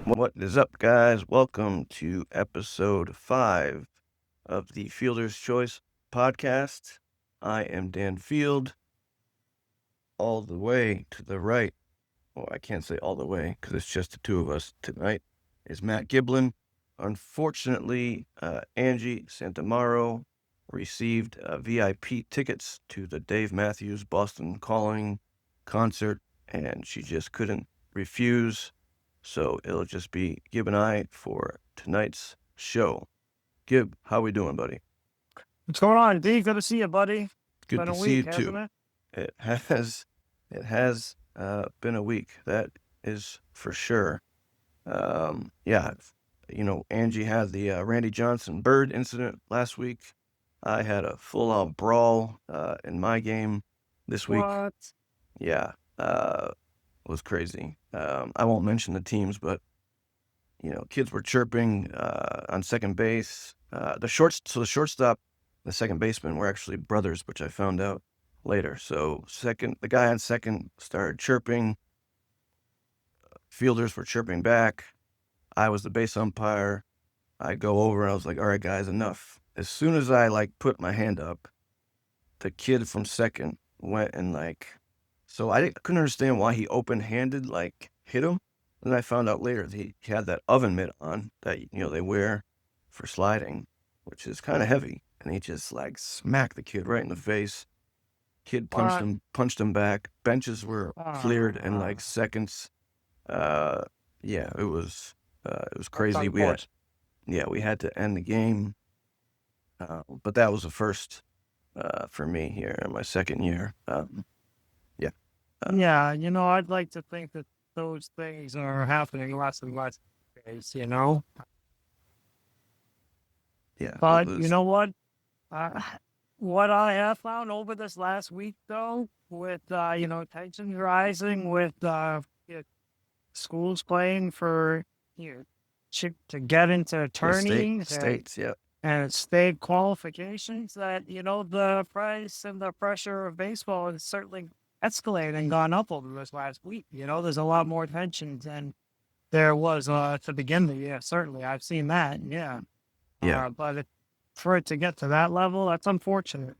What is up, guys? Welcome to episode 5 of the Fielder's Choice podcast. I am Dan Field. All the way to the right, well, I can't say all the way because it's just the two of us tonight, is Matt Giblin. Unfortunately, Angie Santamaro received VIP tickets to the Dave Matthews Boston Calling concert, and she just couldn't refuse. So it'll just be Gib and I for tonight's show. Gib, how we doing, buddy? What's going on, D? Good to see you, buddy. Good Been to a see you week, too. hasn't it? It has been a week. That is for sure. Yeah, Angie had the Randy Johnson Bird incident last week. I had a full-out brawl in my game this week. What? Yeah, it was crazy. I won't mention the teams, but kids were chirping on second base. The shortstop, the second baseman were actually brothers, which I found out later. So the guy on second started chirping. Fielders were chirping back. I was the base umpire. I go over and I was like, all right, guys, enough. As soon as I put my hand up, the kid from second went and so I couldn't understand why he open-handed hit him. And I found out later that he had that oven mitt on that they wear for sliding, which is kind of heavy. And he just smacked the kid right in the face. Kid punched him back. Benches were cleared in seconds. Yeah, it was crazy. We had to end the game. But that was the first for me here in my second year. Yeah. Yeah, I'd like to think that those things are happening less and less days, Yeah. But you know what? What I have found over this last week, though, with tensions rising, with schools playing for to get into tourneys states, yeah. and state qualifications, that the price and the pressure of baseball is certainly escalated and gone up over this last week. There's a lot more tension than there was to begin the year. Certainly, I've seen that. Yeah. But for it to get to that level, that's unfortunate.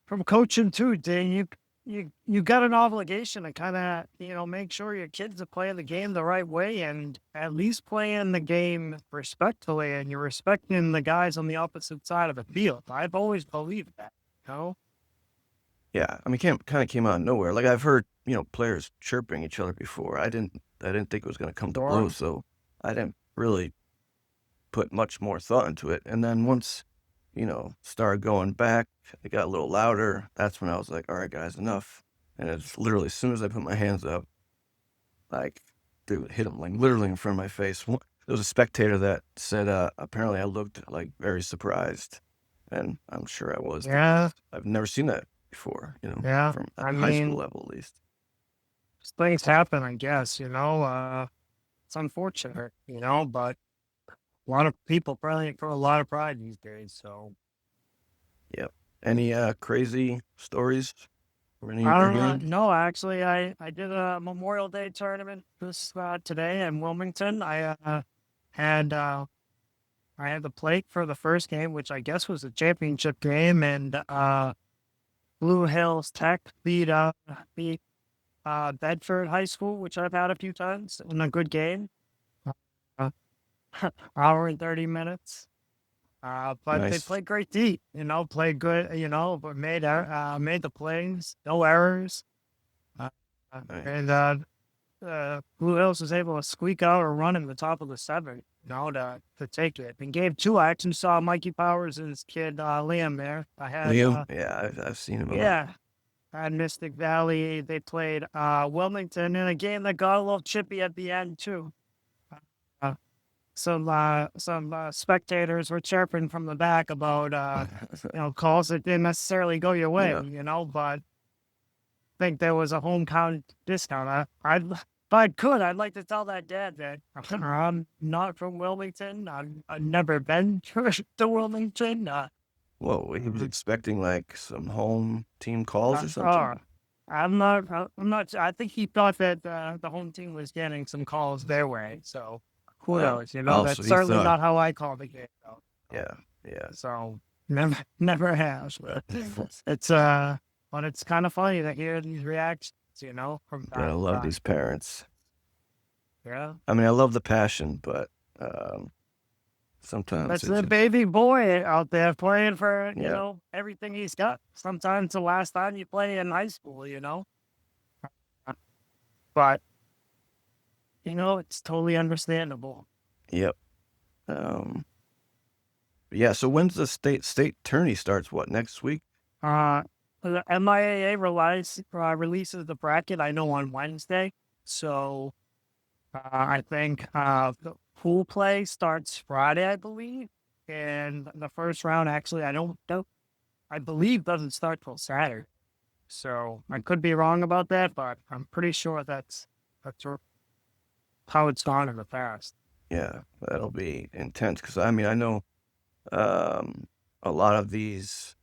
From coaching too, Dan, you got an obligation to kind of make sure your kids are playing the game the right way and at least playing the game respectfully, and you're respecting the guys on the opposite side of the field. I've always believed that. Yeah, I mean, kind of came out of nowhere. I've heard, players chirping each other before. I didn't think it was going to come to blows, so I didn't really put much more thought into it. And then once, started going back, it got a little louder. That's when I was like, all right, guys, enough. And it's literally as soon as I put my hands up, dude, hit him literally in front of my face. There was a spectator that said, apparently I looked very surprised, and I'm sure I was. Yeah, I've never seen that before, yeah. from high school level at least. Things happen, I guess. It's unfortunate, but a lot of people probably throw a lot of pride these days. So, yep. Any crazy stories? I don't know. No, actually, I did a Memorial Day tournament today in Wilmington. I had the plate for the first game, which I guess was a championship game, and Blue Hills Tech beat Bedford High School, which I've had a few times in a good game. Hour and 30 minutes. But Nice. they played great deep, played good, but made the plays, no errors. And Blue Hills was able to squeak out a run in the top of the seventh, to take it. In game 2, I actually saw Mikey Powers and his kid Liam there. Liam? Yeah, I've seen him. Yeah. At Mystic Valley, they played Wilmington in a game that got a little chippy at the end too. Some spectators were chirping from the back about calls that didn't necessarily go your way, but I think there was a home count discount. If I could, I'd like to tell that dad that I'm not from Wilmington. I've never been to Wilmington. Whoa, he was expecting some home team calls or something? I'm not. I think he thought that the home team was getting some calls their way. So who Oh, knows? oh, so That's he certainly thought, not how I call the game. Though. yeah, yeah, So never has. But it's but it's kind of funny to hear these reactions. From time gotta to love time. these parents. Yeah. I mean, I love the passion, but um, sometimes That's it the just, baby boy out there playing for, yeah, everything he's got. Sometimes the last time you play in high school. But, it's totally understandable. yep. Um, yeah. So when's the state tourney starts? What, next week? Uh, the releases the bracket, I know, on Wednesday. So I think the pool play starts Friday, I believe. And the first round, actually, I don't know. I believe doesn't start till Saturday. So I could be wrong about that, but I'm pretty sure that's how it's gone in the past. Yeah, that'll be intense because I mean, I know um, a lot of these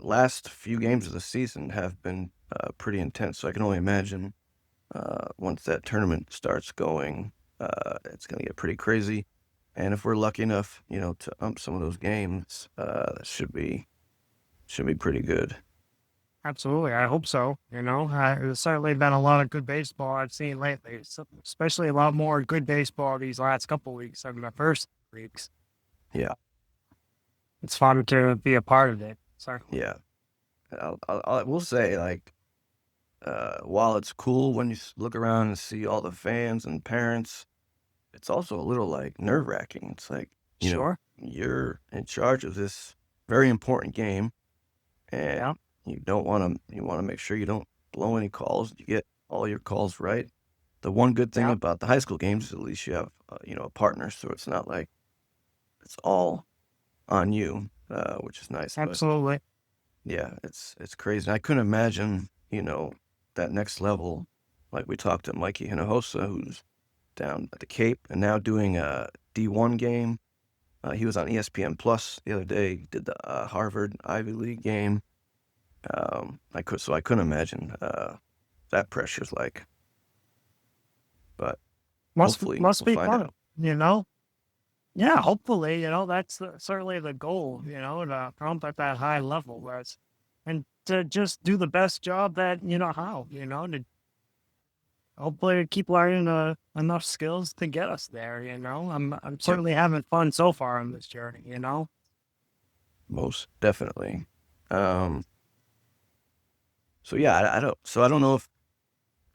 last few games of the season have been pretty intense. So I can only imagine once that tournament starts going, it's going to get pretty crazy. And if we're lucky enough, to ump some of those games, that should be pretty good. Absolutely, I hope so. There's certainly been a lot of good baseball I've seen lately, especially a lot more good baseball these last couple weeks than the first weeks. Yeah, It's fun to be a part of it. Certainly. yeah. I will say, like, while it's cool when you look around and see all the fans and parents, it's also a little like nerve wracking. It's like, Sure. you're in charge of this very important game, and Yeah. you want to make sure you don't blow any calls. You get all your calls right. The one good thing Yeah. about the high school games is at least you have, a partner, so it's not like it's all on you, which is nice. But Absolutely. yeah, it's crazy. I couldn't imagine, that next level, like we talked to Mikey Hinojosa, who's down at the Cape and now doing a D1 game. He was on ESPN Plus the other day. He did the Harvard Ivy League game. I couldn't imagine that pressure's like, but Must hopefully must we'll be find fun. out. Yeah. Hopefully, that's certainly the goal. To comp at that high level, and to just do the best job that you know how. To hopefully keep learning enough skills to get us there. I'm Yep, certainly having fun so far on this journey. most definitely. Um, so yeah, I don't know if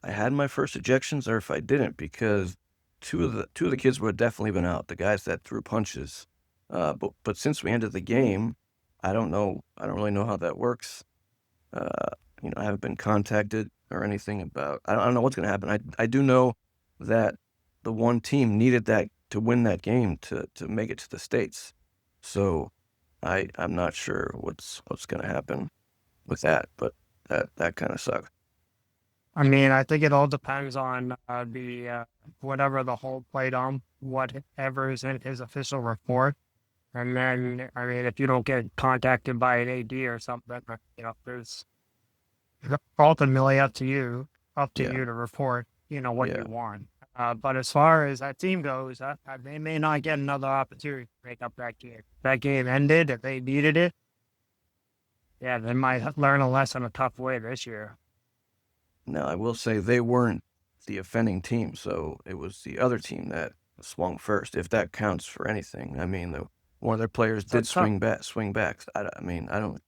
I had my first ejections or if I didn't because two of the kids would have definitely been out. The guys that threw punches, but since we ended the game, I don't know. I don't really know how that works. Uh, I haven't been contacted or anything about. I don't know what's going to happen. I do know that the one team needed that to win that game to make it to the States. So I'm not sure what's going to happen with that, but that kind of sucks. I mean, I think it all depends on the whatever the whole played on, whatever is in his official report. And then, I mean, if you don't get contacted by an AD or something, there's ultimately up to Yeah, you to report, what you yeah. want. But as far as that team goes, they may not get another opportunity to make up that game. That game ended, if they needed it, yeah, they might learn a lesson a tough way this year. Now I will say they weren't the offending team, so it was the other team that swung first, if that counts for anything. I mean, one of their players So did it's tough. swing back. I mean, I don't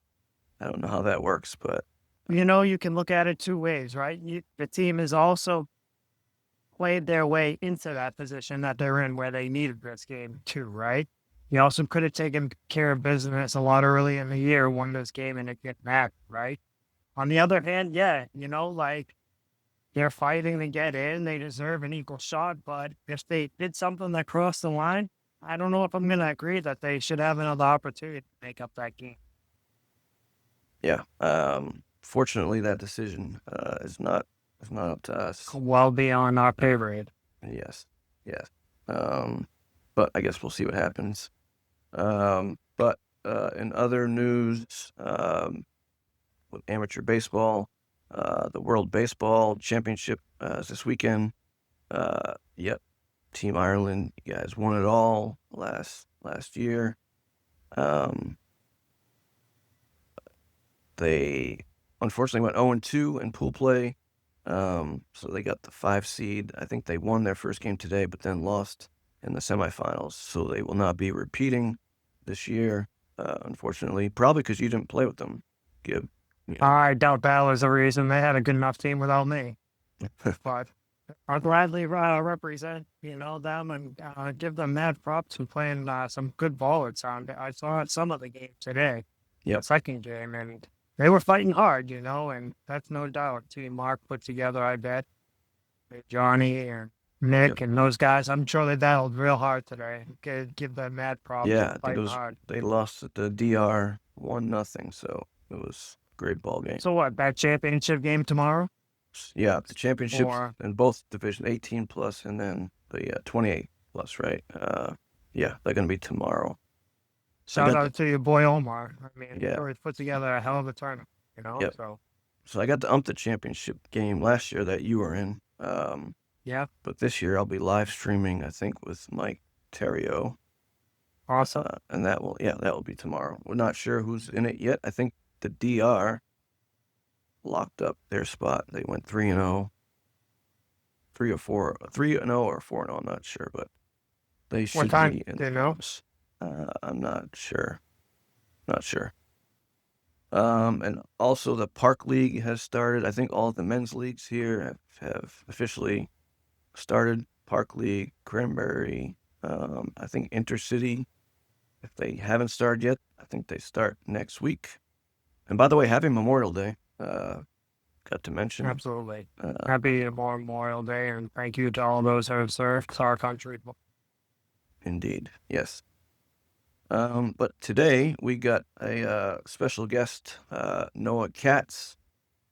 know how that works, but You can look at it two ways, right? The team has also played their way into that position that they're in where they needed this game too, right? You also could have taken care of business a lot early in the year, won this game, and it get back, right? On the other hand, yeah, like they're fighting to get in, they deserve an equal shot. But if they did something that crossed the line, I don't know if I'm going to agree that they should have another opportunity to make up that game. yeah. Fortunately, that decision is not up to us. Well beyond our pay grade. Yes, yes. Um, but I guess we'll see what happens. But in other news, with amateur baseball, The World Baseball Championship is this weekend. Yep, Team Ireland, you guys won it all last year. They unfortunately went 0-2 in pool play. So they got the 5 seed. I think they won their first game today, but then lost in the semifinals. So they will not be repeating this year, unfortunately. Probably because you didn't play with them, Gib. You know. I doubt that was the reason. They had a good enough team without me. But I'll gladly represent, them and give them mad props for playing some good ball. It sounded. I saw some of the game today, the Yep. second game, and they were fighting hard, and that's no doubt. Team Mark put together, I bet. Johnny and Yep. Nick and those guys, I'm sure they battled real hard today. Give them mad props Yeah, for I think fighting hard. they lost at the DR 1-0, so it was a great ball game. So what, that championship game tomorrow? Yeah, the championships Or in both division 18 plus and then the 28 plus, right? Yeah, they're gonna be tomorrow. So I shout got the out to your boy Omar. I mean, yeah, sure he's put together a hell of a tournament, yep. So So I got the UMPTA championship game last year that you were in. yeah, But this year I'll be live streaming, I think, with Mike Terrio. awesome. And that will be tomorrow. We're not sure who's in it yet. I think the DR locked up their spot. They went 3-0, 3 or 4, 3-0 or 4-0. I'm not sure, but they What should time? be in Do the you know? mix. I'm not sure. Not sure. And also the Park League has started. I think all of the men's leagues here have officially started. Park League, Cranberry, I think Intercity. If they haven't started yet, I think they start next week. And by the way, happy Memorial Day. Got to mention. Absolutely. Happy Memorial Day, and thank you to all those who have served our country. Indeed, yes. But today we got a special guest, Noah Katz.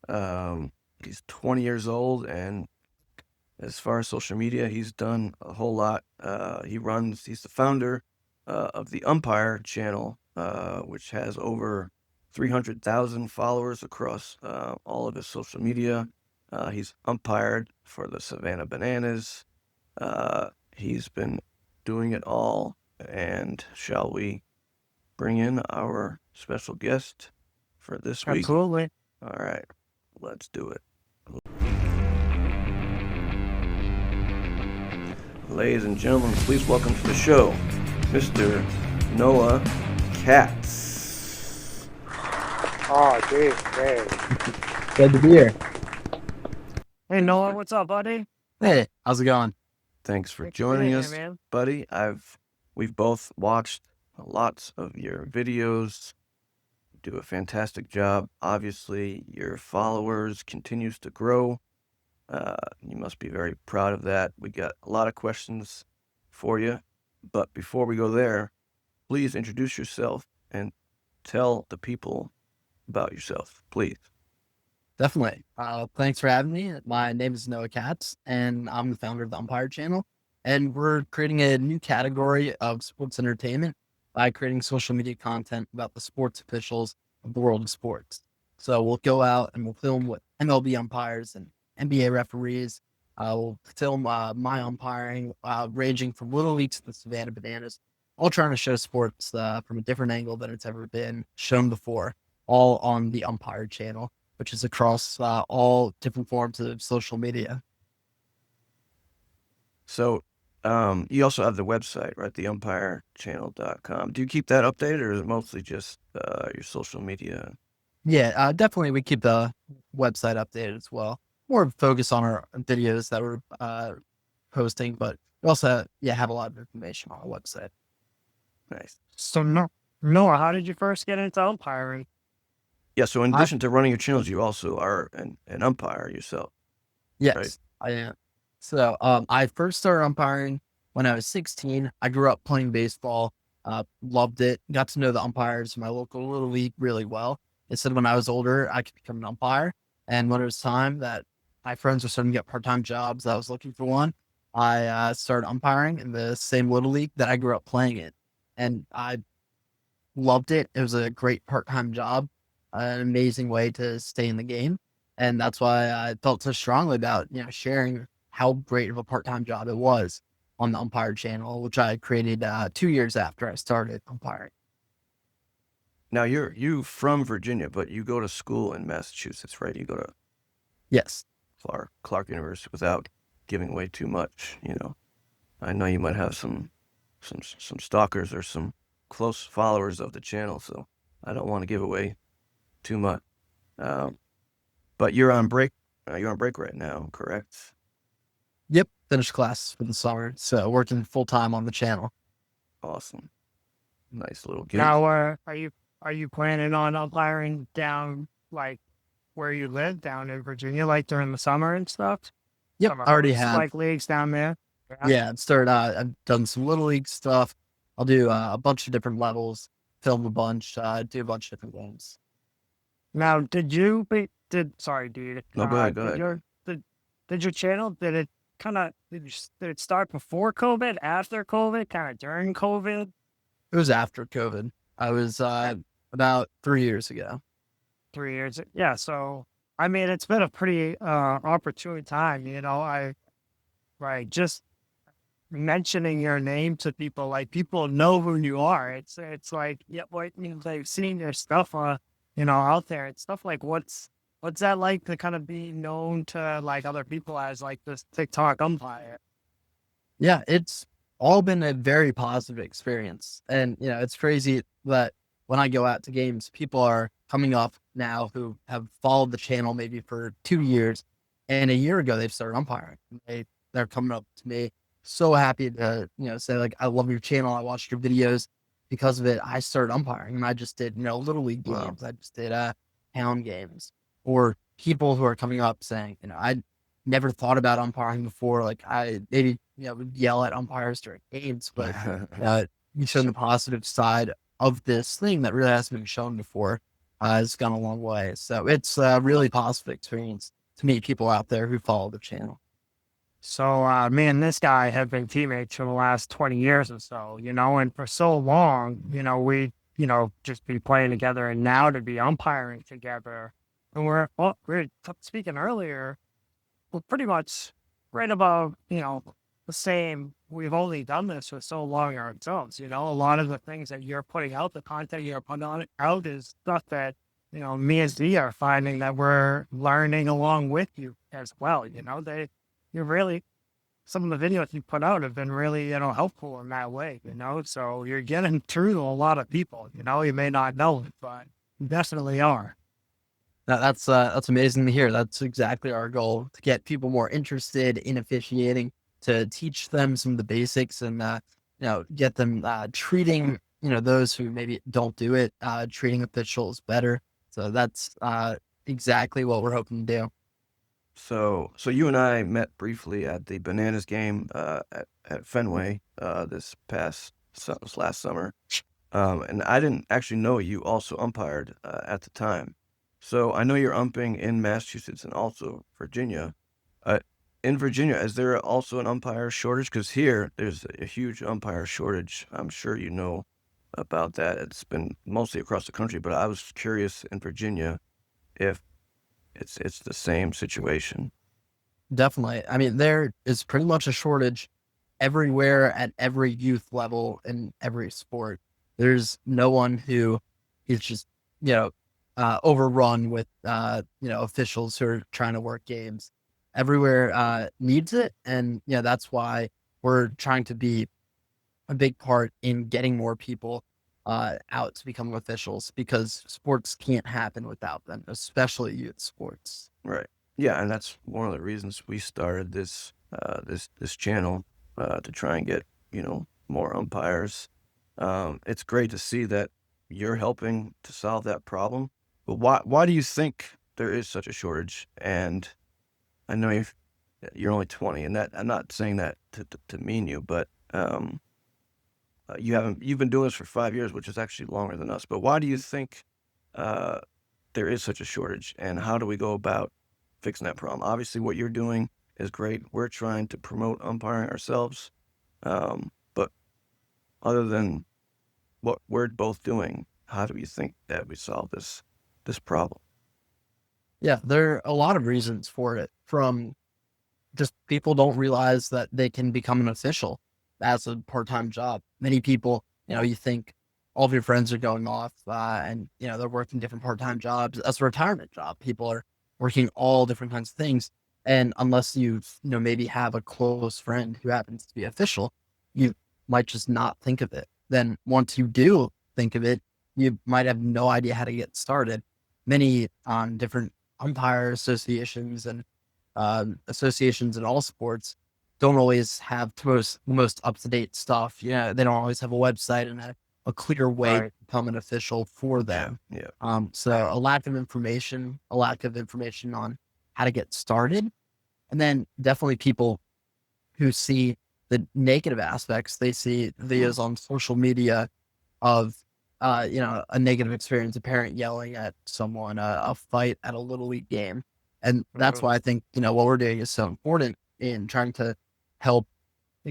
He's 20 years old, and as far as social media, he's done a whole lot. He's the founder of the Umpire channel, which has over 300,000 followers across all of his social media. He's umpired for the Savannah Bananas. He's been doing it all. And shall we bring in our special guest for this week? Absolutely. All right, let's do it. Ladies and gentlemen, please welcome to the show, Mr. Noah Katz. Oh, geez, hey. Good to be here. Hey, Noah, what's up, buddy? Hey, how's it going? Thanks for Thanks joining being us, here, man. buddy. We've both watched lots of your videos. You do a fantastic job. Obviously, your followers continues to grow. You must be very proud of that. We got a lot of questions for you, but before we go there, please introduce yourself and tell the people about yourself, please. Definitely. Thanks for having me. My name is Noah Katz, and I'm the founder of the Umpire channel. And we're creating a new category of sports entertainment by creating social media content about the sports officials of the world of sports. So we'll go out and we'll film with MLB umpires and NBA referees. We'll film my umpiring, ranging from Little League to the Savannah Bananas, all trying to show sports from a different angle than it's ever been shown before, all on the Umpire channel, which is across all different forms of social media. So, you also have the website, right? The umpirechannel.com. Do you keep that updated, or is it mostly just your social media? Yeah, definitely. We keep the website updated as well. More focus on our videos that we're posting, but we also have a lot of information on our website. Nice. So, Noah, how did you first get into umpiring? Yeah, so in I- addition to running your channels, you also are an umpire yourself. Yes, Right. I am. So I first started umpiring when I was 16. I grew up playing baseball, loved it, got to know the umpires in my local little league really well. It said when I was older, I could become an umpire. And when it was time that my friends were starting to get part-time jobs, I was looking for one. I started umpiring in the same little league that I grew up playing in. And I loved it. It was a great part-time job, an amazing way to stay in the game. And that's why I felt so strongly about, sharing how great of a part-time job it was on the Umpire channel, which I created 2 years after I started umpiring. Now you from Virginia, but you go to school in Massachusetts, right? You go to Yes. Clark University without giving away too much, you know. I know you might have some stalkers or some close followers of the channel, so I don't want to give away too much. Um, but you're on break. You're on break right now, correct? Yep. Finished class for the summer. So working full time on the channel. Awesome. Nice little gig. Now, are you planning on umpiring down like where you live down in Virginia, like during the summer and stuff? Yep. Summer I already host, have. like leagues down there. Yeah. I've started, I've done some little league stuff. I'll do a bunch of different levels, film a bunch, do a bunch of different games. Now, sorry, dude. No, go ahead. Go ahead. Did your channel, did it start before COVID, after COVID, kind of during COVID? It was after COVID. I was about 3 years ago. 3 years. Yeah. So, I mean, it's been a pretty opportune time. Just mentioning your name to people, like people know who you are. It's like, yeah, they've seen your stuff, out there and stuff. Like, what's that like to kind of be known to like other people as like this TikTok umpire? Yeah, it's all been a very positive experience. And, it's crazy that when I go out to games, people are coming up now who have followed the channel maybe for 2 years. And a year ago, they've started umpiring. They're coming up to me so happy to, say, like, I love your channel. I watched your videos. Because of it, I started umpiring. And I just did, little league Wow. games. I just did town games. Or people who are coming up saying, I never thought about umpiring before. Like I maybe, would yell at umpires during games, but you show the positive side of this thing that really hasn't been shown before has gone a long way. So it's a really positive experience to meet people out there who follow the channel. So, me and this guy have been teammates for the last 20 years or so, and for so long, we, just be playing together, and now to be umpiring together. And we're speaking earlier, we're pretty much right about, the same. We've only done this for so long ourselves, a lot of the things that you're putting out, the content you're putting out is stuff that, me and Z are finding that we're learning along with you as well. You're really, some of the videos you put out have been really, helpful in that way, so you're getting through to a lot of people, you may not know it, but you definitely are. That's amazing to hear. That's exactly our goal, to get people more interested in officiating, to teach them some of the basics and, get them treating, those who maybe don't do it, treating officials better. So that's exactly what we're hoping to do. So you and I met briefly at the Bananas game at Fenway this last summer, and I didn't actually know you also umpired at the time. So I know you're umping in Massachusetts and also Virginia. Uh, in Virginia, is there also an umpire shortage? Because here there's a huge umpire shortage. I'm sure you know about that. It's been mostly across the country, but I was curious in Virginia if it's the same situation. Definitely. I mean, there is pretty much a shortage everywhere at every youth level in every sport. There's no one who is just, overrun with, officials who are trying to work games. Everywhere needs it. And, that's why we're trying to be a big part in getting more people out to become officials, because sports can't happen without them, especially youth sports. Right. Yeah, and that's one of the reasons we started this channel to try and get, more umpires. It's great to see that you're helping to solve that problem. But why do you think there is such a shortage? And I know you're only 20, and that I'm not saying that to mean you, but you've been doing this for 5 years, which is actually longer than us. But why do you think there is such a shortage, and how do we go about fixing that problem? Obviously, what you're doing is great. We're trying to promote umpiring ourselves, but other than what we're both doing, how do you think that we solve this problem? Yeah, there are a lot of reasons for it. From just people don't realize that they can become an official as a part-time job. Many people, you think all of your friends are going off and they're working different part-time jobs. That's a retirement job. People are working all different kinds of things. And unless maybe have a close friend who happens to be official, you might just not think of it. Then once you do think of it, you might have no idea how to get started. Many different umpire associations and associations in all sports don't always have the most up to date stuff. They don't always have a website and a clear way to Right. become an official for Yeah, them. yeah, So a lack of information, on how to get started, and then definitely people who see the negative aspects. They see videos on social media of a negative experience, a parent yelling at someone, a fight at a little league game. And that's Mhm. why I think, what we're doing is so important in trying to help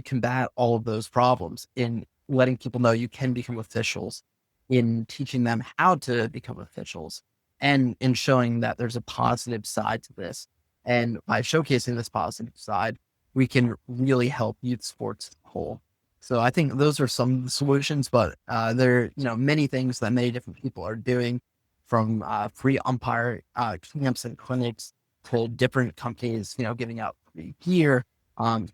combat all of those problems, in letting people know you can become officials, in teaching them how to become officials, and in showing that there's a positive side to this. And by showcasing this positive side, we can really help youth sports as a whole. So I think those are some of the solutions, but there are, many things that many different people are doing, from free umpire camps and clinics to different companies, giving out free gear.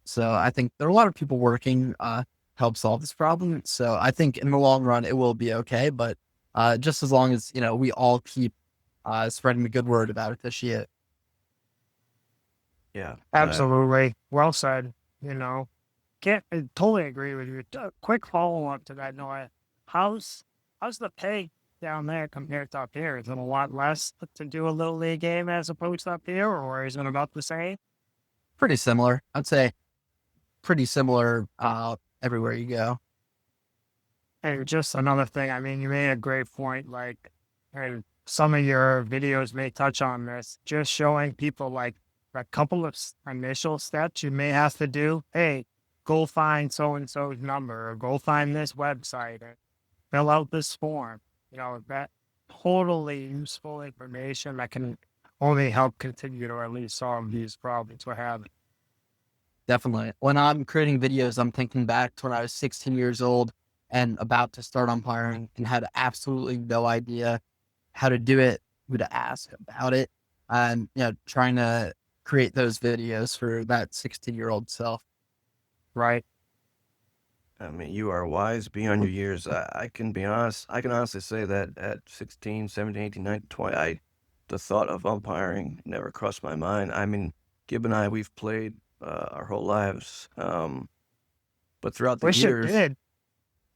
So I think there are a lot of people working to help solve this problem. So I think in the long run, it will be okay. But just as long as, we all keep spreading the good word about officiate. yeah. Absolutely. Well said. You know, can't I totally agree with you. Quick follow up to that, Noah. How's how's the pay down there compared to up here? Is it a lot less to do a little league game as opposed to up here, or is it about the same? Pretty similar. I'd say pretty similar everywhere you go. And just another thing, I mean, you made a great point. Like, and some of your videos may touch on this, just showing people like a couple of initial steps you may have to do. Hey, go find so and so's number, or go find this website, and fill out this form. That totally useful information that can only help continue to at least solve these problems we're having. Definitely. When I'm creating videos, I'm thinking back to when I was 16 years old and about to start umpiring and had absolutely no idea how to do it, who to ask about it, and trying to create those videos for that 16-year-old self. Right. I mean, you are wise beyond your years. I can be honest. I can honestly say that at 16, 17, 18, 19, 20, the thought of umpiring never crossed my mind. I mean, Gib and I, we've played our whole lives. But throughout the Wish it years, did.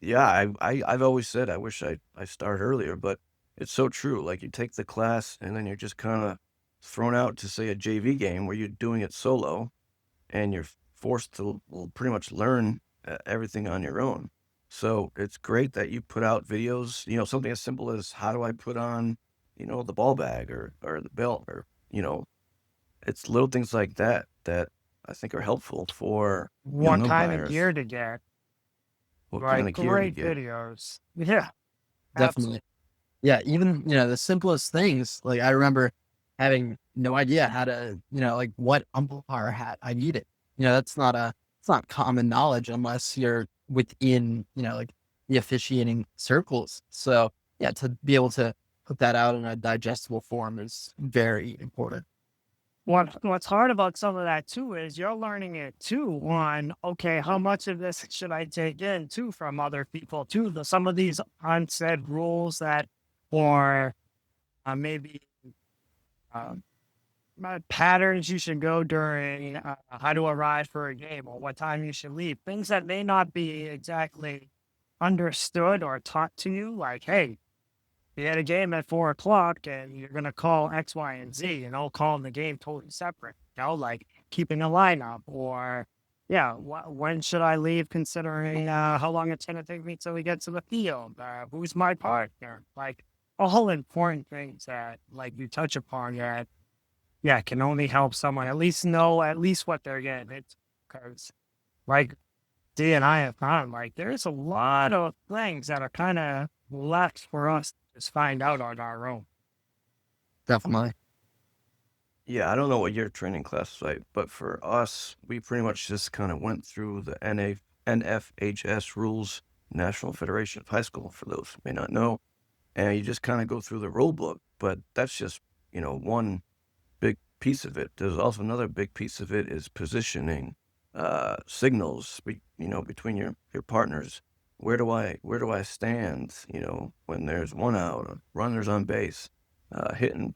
yeah, I've always said I wish I started earlier, but it's so true. Like you take the class and then you're just kind of thrown out to say a JV game where you're doing it solo and you're forced to pretty much learn everything on your own. So it's great that you put out videos, something as simple as how do I put on, the ball bag or the belt or, it's little things like that that I think are helpful for young What kind of umpires. gear to get? What kind Right. of gear to Great get? videos. Yeah. Definitely. Absolutely. Yeah, even, the simplest things. Like I remember having no idea how to, like what umpire hat I needed. It's not common knowledge unless you're within, like the officiating circles. So yeah, to be able to put that out in a digestible form is very important. What's hard about some of that too is you're learning it too on, okay, how much of this should I take in too from other people too? Some of these unsaid rules that, or maybe uh, patterns you should go during, how to arrive for a game or what time you should leave. Things that may not be exactly understood or taught to you. Like, hey, you had a game at 4 o'clock and you're gonna call X, Y, and Z, and I'll call the game totally separate. Like keeping a lineup, or yeah, when should I leave? Considering how long it's gonna take me till we get to the field, who's my partner? Like all important things that like you touch upon that yeah can only help someone at least know at least what they're getting. It's because like D and I have found like there's a lot of things that are kind of left for us to just find out on our own. Definitely. Yeah, I don't know what your training class is like, but for us, we pretty much just kind of went through the NFHS rules, National Federation of High School, for those who may not know. And you just kind of go through the rule book, but that's just, one big piece of it. There's also another big piece of it is positioning, signals, between your partners. Where do I stand, when there's one out, runners on base, hitting,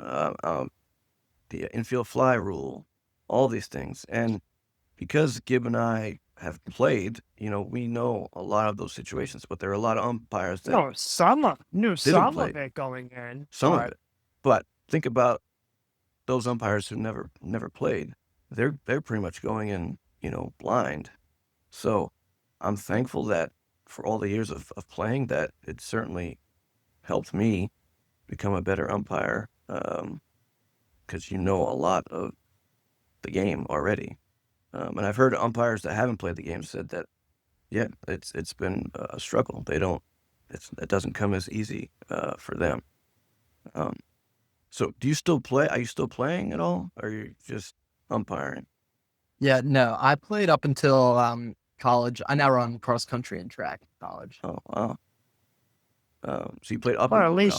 the infield fly rule, all these things. And because Gib and I have played, we know a lot of those situations, but there are a lot of umpires that No, knew didn't some play of it going in, some of but it. But think about those umpires who never played. They're pretty much going in, blind. So I'm thankful that for all the years of playing that it certainly helped me become a better umpire. Because you know a lot of the game already. And I've heard umpires that haven't played the game said that, yeah, it's been a struggle. It doesn't come as easy for them. Um, so do you still play? Are you still playing at all? Or are you just umpiring? Yeah, no, I played up until college. I now run cross country and track in college. Oh, wow. So you played up well, until college.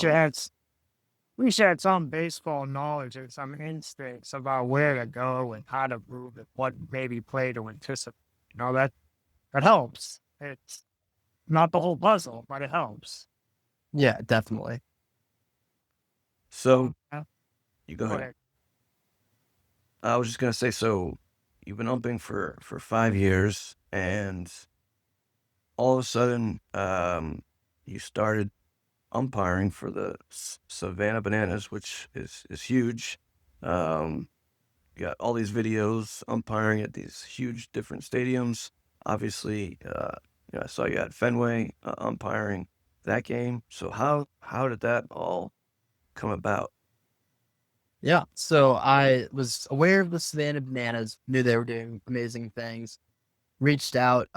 at least you had some baseball knowledge and some instincts about where to go and how to move and what maybe play to anticipate. That helps. It's not the whole puzzle, but it helps. Yeah, definitely. So Yeah, you go go ahead. ahead. I was just gonna say, so you've been umping for 5 years, and all of a sudden, you started umpiring for the Savannah Bananas, which is huge. Um, you got all these videos umpiring at these huge different stadiums. Obviously, I saw you at Fenway umpiring that game. So how did that all come about? Yeah. So I was aware of the Savannah Bananas, knew they were doing amazing things, reached out,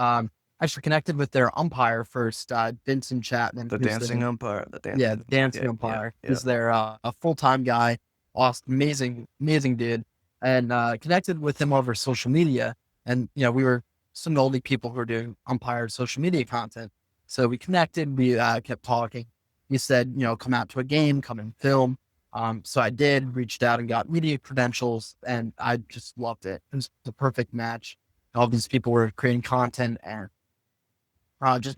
actually connected with their umpire first, Vincent Chapman, The who's dancing the, umpire, yeah, the dancing yeah, yeah, umpire. yeah. He's their a full-time guy, awesome, amazing dude. And connected with him over social media. And we were some oldie people who were doing umpire social media content. So we connected, we kept talking. He said, come out to a game, come and film. So I did, reached out and got media credentials, and I just loved it. It was the perfect match. All these people were creating content and just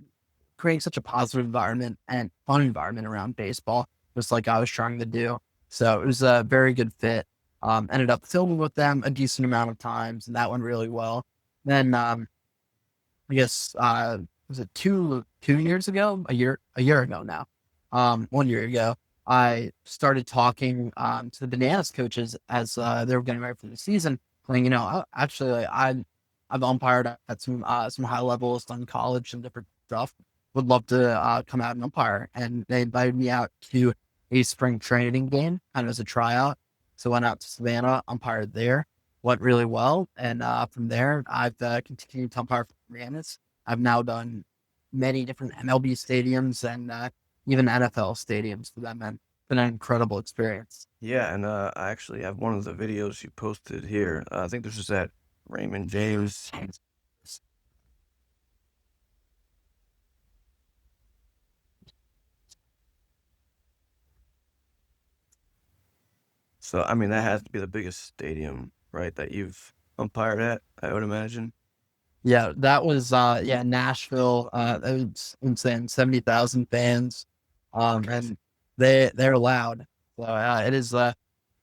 creating such a positive environment and fun environment around baseball, just like I was trying to do. So it was a very good fit. Ended up filming with them a decent amount of times, and that went really well. Then I guess was it two years ago, a year ago now, 1 year ago, I started talking to the Bananas coaches as they were getting ready for the season, saying, actually, like, I've umpired at some high levels, done college and different stuff. Would love to come out and umpire, and they invited me out to a spring training game, kind of as a tryout. So went out to Savannah, umpired there, went really well, and from there I've continued to umpire for the Bananas. I've now done many different MLB stadiums and even NFL stadiums for them, and it's been an incredible experience. Yeah, and I actually have one of the videos you posted here. I think this is at Raymond James. So, I mean, that has to be the biggest stadium, right, that you've umpired at, I would imagine. Yeah, that was Nashville. That was insane, 70,000 fans, and they're loud. So it is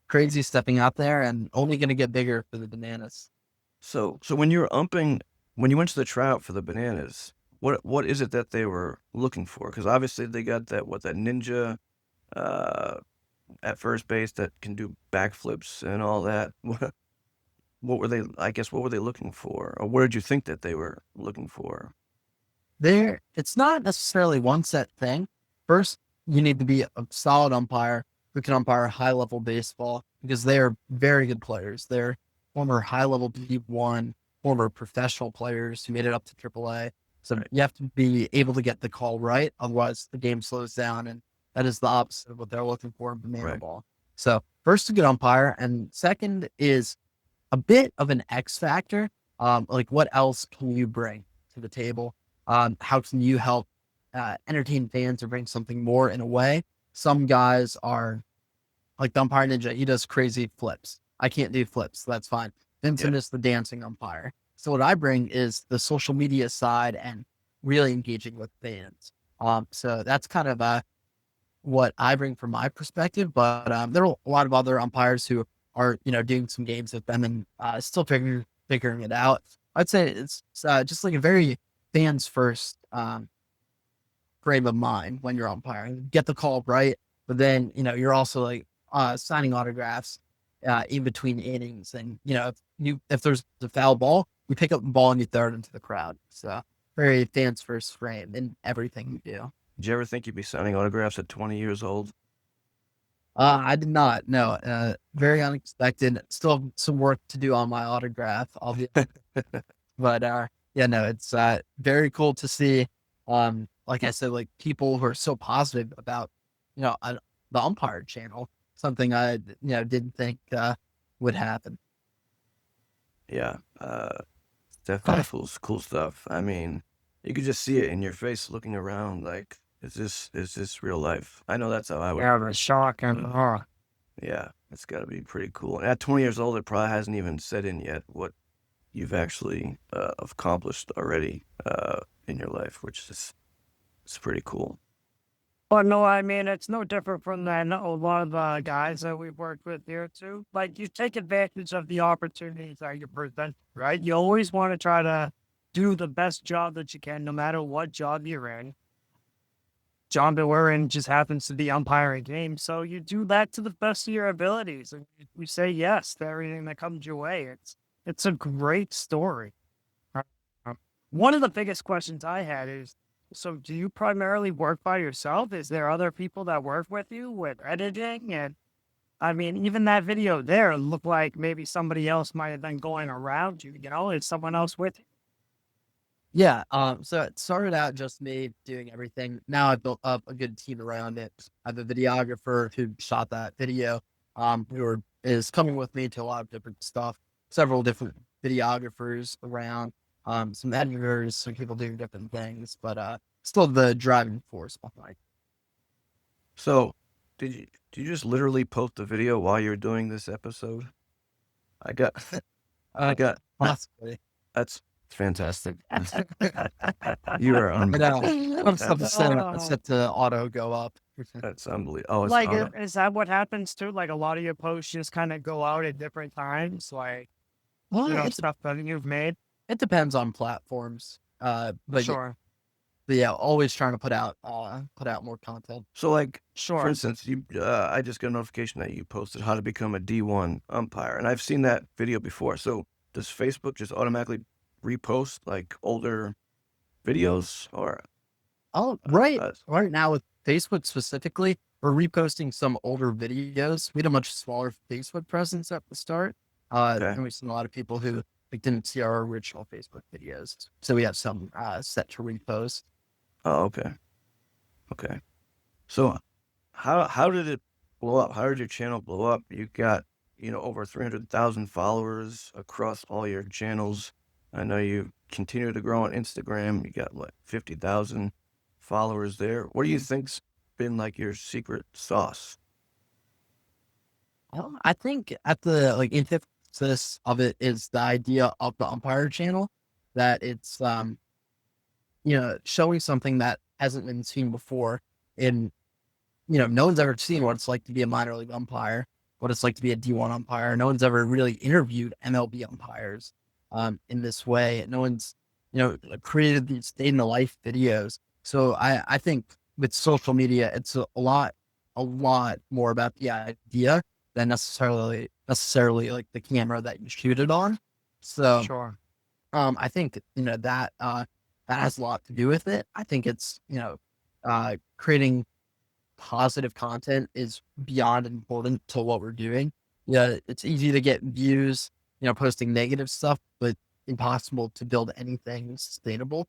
crazy stepping out there, and only going to get bigger for the Bananas. So when you were umping, when you went to the tryout for the Bananas, what is it that they were looking for? Because obviously they got that ninja uh, at first base that can do backflips and all that. What were they? I guess what were they looking for, or what did you think that they were looking for? It's not necessarily one set thing. First, you need to be a solid umpire who can umpire high level baseball because they are very good players. They're former high level D1, former professional players who made it up to AAA. So Right. you have to be able to get the call right. Otherwise, the game slows down. And that is the opposite of what they're looking for in banana Right. ball. So first, a good umpire, and second is a bit of an X factor. Like what else can you bring to the table? How can you help entertain fans or bring something more in a way? Some guys are like the umpire ninja. He does crazy flips. I can't do flips. So that's fine. Yeah. Vincent is the dancing umpire. So what I bring is the social media side and really engaging with fans. So that's kind of what I bring from my perspective. But there are a lot of other umpires who are, doing some games with them and still figuring it out. I'd say it's just like a very fans first frame of mind when you're umpiring. Get the call right, but then you're also like signing autographs in between innings, and if there's a foul ball, you pick up the ball and you throw it into the crowd. So very fans first frame in everything you do. Did you ever think you'd be signing autographs at 20 years old? I did not. No, very unexpected. Still have some work to do on my autograph. But yeah, no, it's very cool to see. Like I said, like people who are so positive about, the umpire channel. Something I, didn't think would happen. Yeah, definitely cool stuff. I mean, you could just see it in your face looking around like, is this real life? I know that's how I would. Yeah, the shock and Yeah, it's got to be pretty cool. And at 20 years old, it probably hasn't even set in yet what you've actually accomplished already in your life, which is it's pretty cool. But no, I mean, it's no different from that. A lot of the guys that we've worked with here too. Like, you take advantage of the opportunities that you present, right? You always want to try to do the best job that you can, no matter what job you're in. John Billerin just happens to be umpiring games, so you do that to the best of your abilities, and you say yes to everything that comes your way. It's a great story. One of the biggest questions I had is, so do you primarily work by yourself? Is there other people that work with you with editing? And I mean, even that video there looked like maybe somebody else might have been going around you, is someone else with you? Yeah. So it started out just me doing everything. Now I've built up a good team around it. I have a videographer who shot that video, is coming with me to a lot of different stuff, several different videographers around, some editors, some people doing different things, but still the driving force behind. So, did you just literally post the video while you're doing this episode? I got, I got. Possibly. That's fantastic. You are I know. I'm that's, set to auto go up. that's unbelievable. Oh, it's Like, on. is that what happens too? Like, a lot of your posts just kind of go out at different times, like, Well, stuff that you've made? it depends on platforms. But Sure. yeah, always trying to put out more content. So, like, for Sure. instance, I just got a notification that you posted how to become a D1 umpire, and I've seen that video before. So, does Facebook just automatically repost like older videos, or Oh, right. uh, Right now with Facebook specifically, we're reposting some older videos. We had a much smaller Facebook presence at the start. okay? And we've seen a lot of people who like didn't see our original Facebook videos. So we have some set to repost. Oh, okay, okay. So, how did it blow up? How did your channel blow up? You got over 300,000 followers across all your channels. I know you continue to grow on Instagram. You got like 50,000 followers there. What do you think's been like your secret sauce? Well, I think at the like antithesis of it is the idea of the umpire channel, that it's showing something that hasn't been seen before. And no one's ever seen what it's like to be a minor league umpire, what it's like to be a D1 umpire. No one's ever really interviewed MLB umpires in this way. No one's created these day in the life videos. So I think with social media, it's a lot more about the idea than necessarily like the camera that you shoot it on. So Sure. I think that has a lot to do with it. I think it's creating positive content is beyond important to what we're doing. Yeah, it's easy to get views, posting negative stuff, but impossible to build anything sustainable.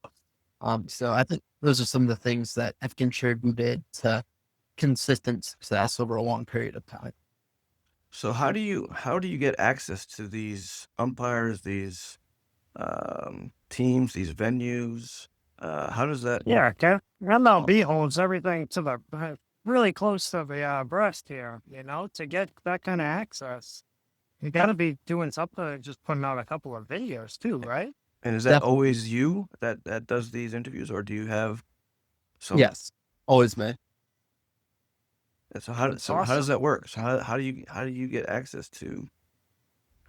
So I think those are some of the things that have contributed to consistent success over a long period of time. So how do you get access to these umpires, these teams, these venues? How does that? Yeah, MLB holds everything to the really close to the breast here. You know, to get that kind of access, you got to be doing something. Just putting out a couple of videos too, right? And is that Definitely. always you that does these interviews, or do you have some? Yes. Always me. So how It's so how does awesome. that work? So how do you get access to?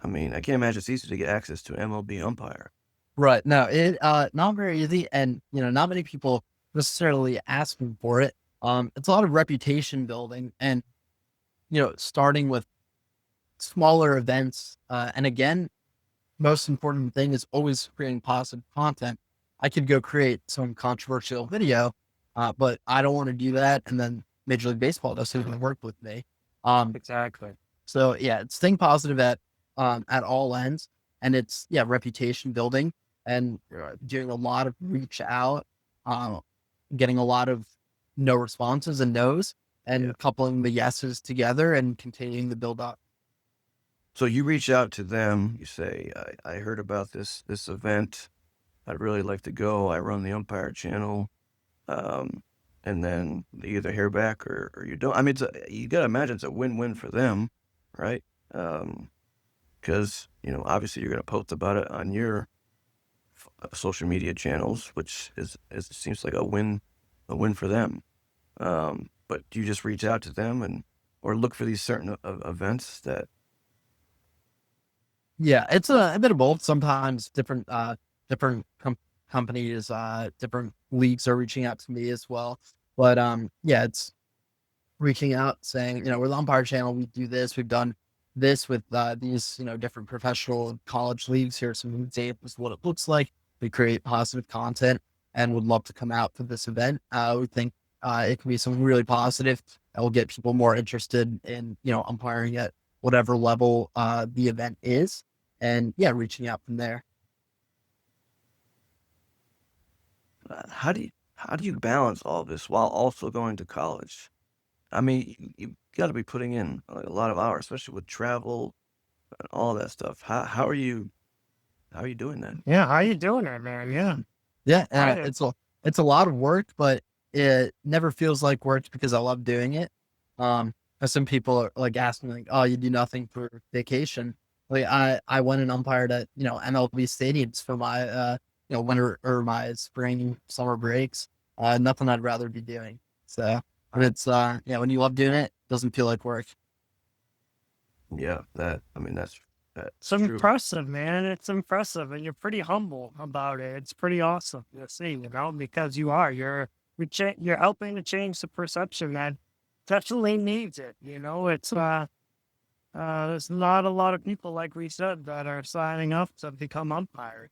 I mean, I can't imagine it's easy to get access to an MLB umpire. Right. No, it not very easy, and not many people necessarily asking for it. It's a lot of reputation building, and starting with smaller events. And again, most important thing is always creating positive content. I could go create some controversial video, but I don't want to do that, and then Major League Baseball doesn't even work with me. Exactly. So yeah, it's staying positive at all ends, and it's reputation building and doing a lot of reach out, uh, getting a lot of no responses and no's, Yeah. and coupling the yeses together and continuing the build up. So you reach out to them. You say, I heard about this event. I'd really like to go. I run the Umpire channel. Um, and then they either hear back or you don't. I mean, you gotta imagine it's a win-win for them, right? Because obviously you're gonna post about it on your social media channels, which is seems like a win for them. But you just reach out to them or look for these certain events that. Yeah, it's a bit of both. Sometimes different companies, different leagues are reaching out to me as well. But yeah, it's reaching out saying, we're the Umpire channel. We do this. We've done this with these, different professional college leagues. Here's some examples of what it looks like. We create positive content and would love to come out for this event. We think it can be something really positive that will get people more interested in, umpiring at whatever level the event is. And yeah, reaching out from there. How do you balance all this while also going to college? I mean, you got to be putting in like, a lot of hours, especially with travel and all that stuff. How are you doing that? Yeah, how you doing it, man? Yeah, Yeah, I it's a lot of work, but it never feels like work because I love doing it. And some people are like asking like, "Oh, you do nothing for vacation?" Like I went and umpired at MLB stadiums for my winter or my spring summer breaks. Nothing I'd rather be doing. So and it's when you love doing it, it doesn't feel like work. Yeah, I mean that's It's true. impressive, man. It's impressive, and you're pretty humble about it. It's pretty awesome to see, because you're helping to change the perception that definitely needs it. There's not a lot of people, like we said, that are signing up to become umpires.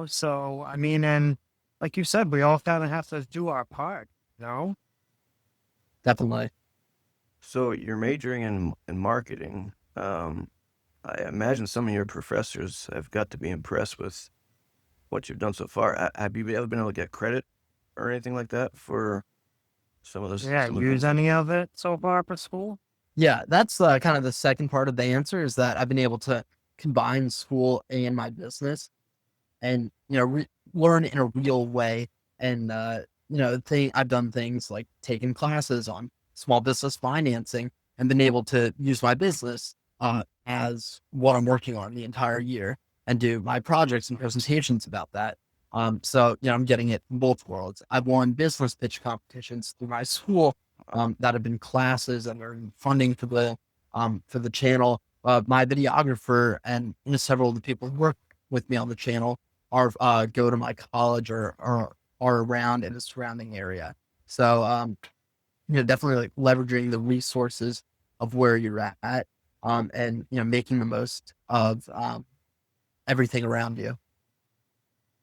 So I mean, and like you said, we all kind of have to do our part. You know, Definitely. So you're majoring in marketing. I imagine some of your professors have got to be impressed with what you've done so far. Have you ever been able to get credit or anything like that for some of those yeah. some of the Use things? any of it so far for school? Yeah, that's kind of the second part of the answer is that I've been able to combine school and my business and learn in a real way and I've done things like taking classes on small business financing and been able to use my business as what I'm working on the entire year and do my projects and presentations about that. So I'm getting it in both worlds. I've won business pitch competitions through my school that have been classes and earned funding for the channel. My videographer and several of the people who work with me on the channel are go to my college or are around in the surrounding area. So definitely like leveraging the resources of where you're at, and making the most of everything around you.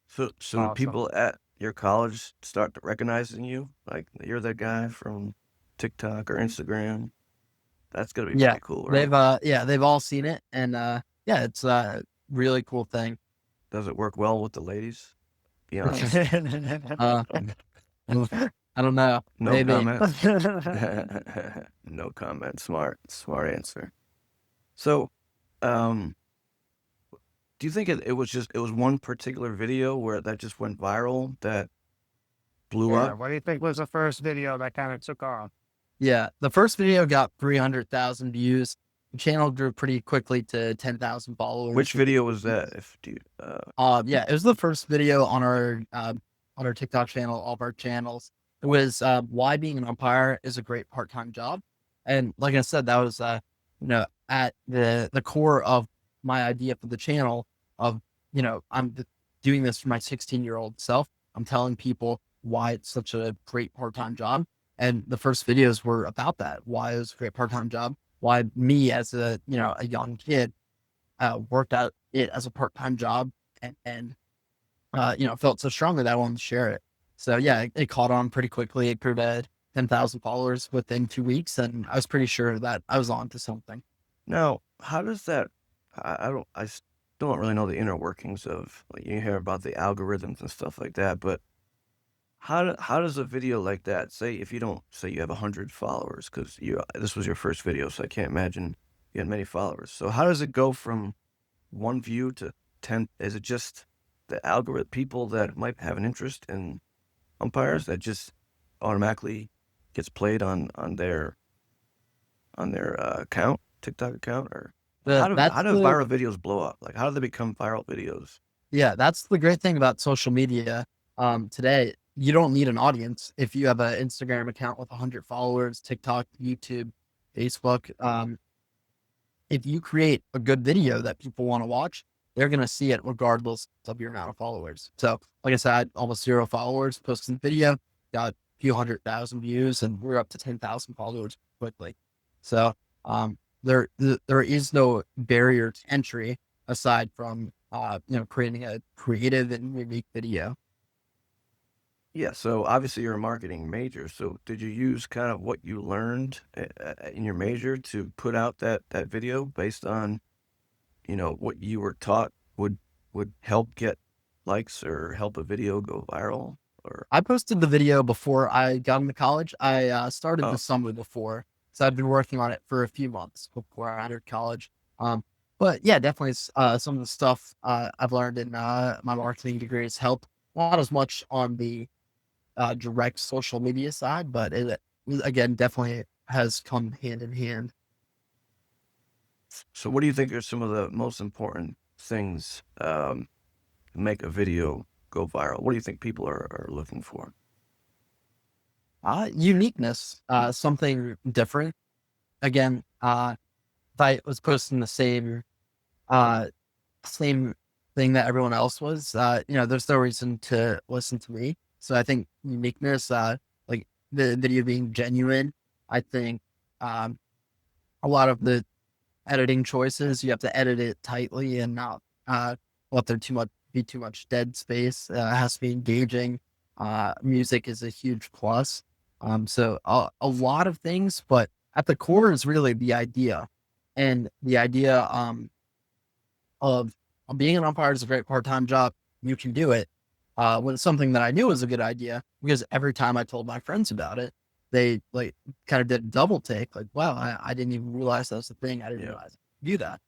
So do Awesome. people at your college start recognizing you? Like you're that guy from TikTok or Instagram? That's gotta be Yeah, pretty cool, right? they've all seen it, and yeah, it's a really cool thing. Does it work well with the ladies? Be honest. uh, I don't know, No maybe. comment. No comment. Smart answer. So, um, do you think it was just it was one particular video where that just went viral that blew Yeah. up? What do you think was the first video that kind of took off? Yeah, the first video got 300,000 views. The channel grew pretty quickly to 10,000 Which followers within video 2 was that? weeks. If do you, Yeah, it was the first video on our TikTok channel, all of our channels. It was why being an umpire is a great part-time job, and like I said, that was at the core of my idea for the channel. Of doing this for my 16-year-old self. I'm telling people why it's such a great part-time job, and the first videos were about that. Why it was a great part-time job. Why me as a young kid worked out it as a part-time job and felt so strongly that I wanted to share it. So yeah, it caught on pretty quickly. It grew to 10,000 followers within 2 weeks. And I was pretty sure that I was on to something. now how does that? Still don't really know the inner workings of like you hear about the algorithms and stuff like that, but how does a video like that say if you don't say you have 100 followers because you this was your first video, so I can't imagine you had many followers. So how does it go from one view to 10? Is it just the algorithm people that might have an interest in umpires that just automatically gets played on their account, TikTok account, or The how that's do the viral videos blow up? Like how do they become viral videos? Yeah, that's the great thing about social media. Today, you don't need an audience if you have an Instagram account with 100 followers, TikTok, YouTube, Facebook. If you create a good video that people want to watch, they're going to see it regardless of your amount of followers. So, like I said, I had almost 0 followers, posted the video, got a few 100,000 views, and we're up to 10,000 followers quickly. So, there is no barrier to entry aside from, creating a creative and unique video. Yeah, so obviously you're a marketing major. So did you use kind of what you learned in your major to put out that video based on, what you were taught would help get likes or help a video go viral or I posted the video before I got into college. I started the oh, summer before, so I've been working on it for a few months before I entered college. But yeah, definitely some of the stuff I've learned in my marketing degrees help. Not as much on the direct social media side, but it again definitely has come hand in hand. so what do you think are some of the most important things to make a video go viral? What do you think people are looking for? Uniqueness, something different. Again, if I was posting the uh, same thing that everyone else was, there's no reason to listen to me. So I think uniqueness, like the video being genuine, I think a lot of the editing choices, you have to edit it tightly and not let there be too much dead space. It has to be engaging. Music is a huge plus. So a lot of things, but at the core is really the idea, and the idea of being an umpire is a great part-time job. You can do it. Was something that I knew was a good idea because every time I told my friends about it, they like kind of did a double take, like, wow, I didn't even realize that was a thing. I didn't Yeah. realize I could do that.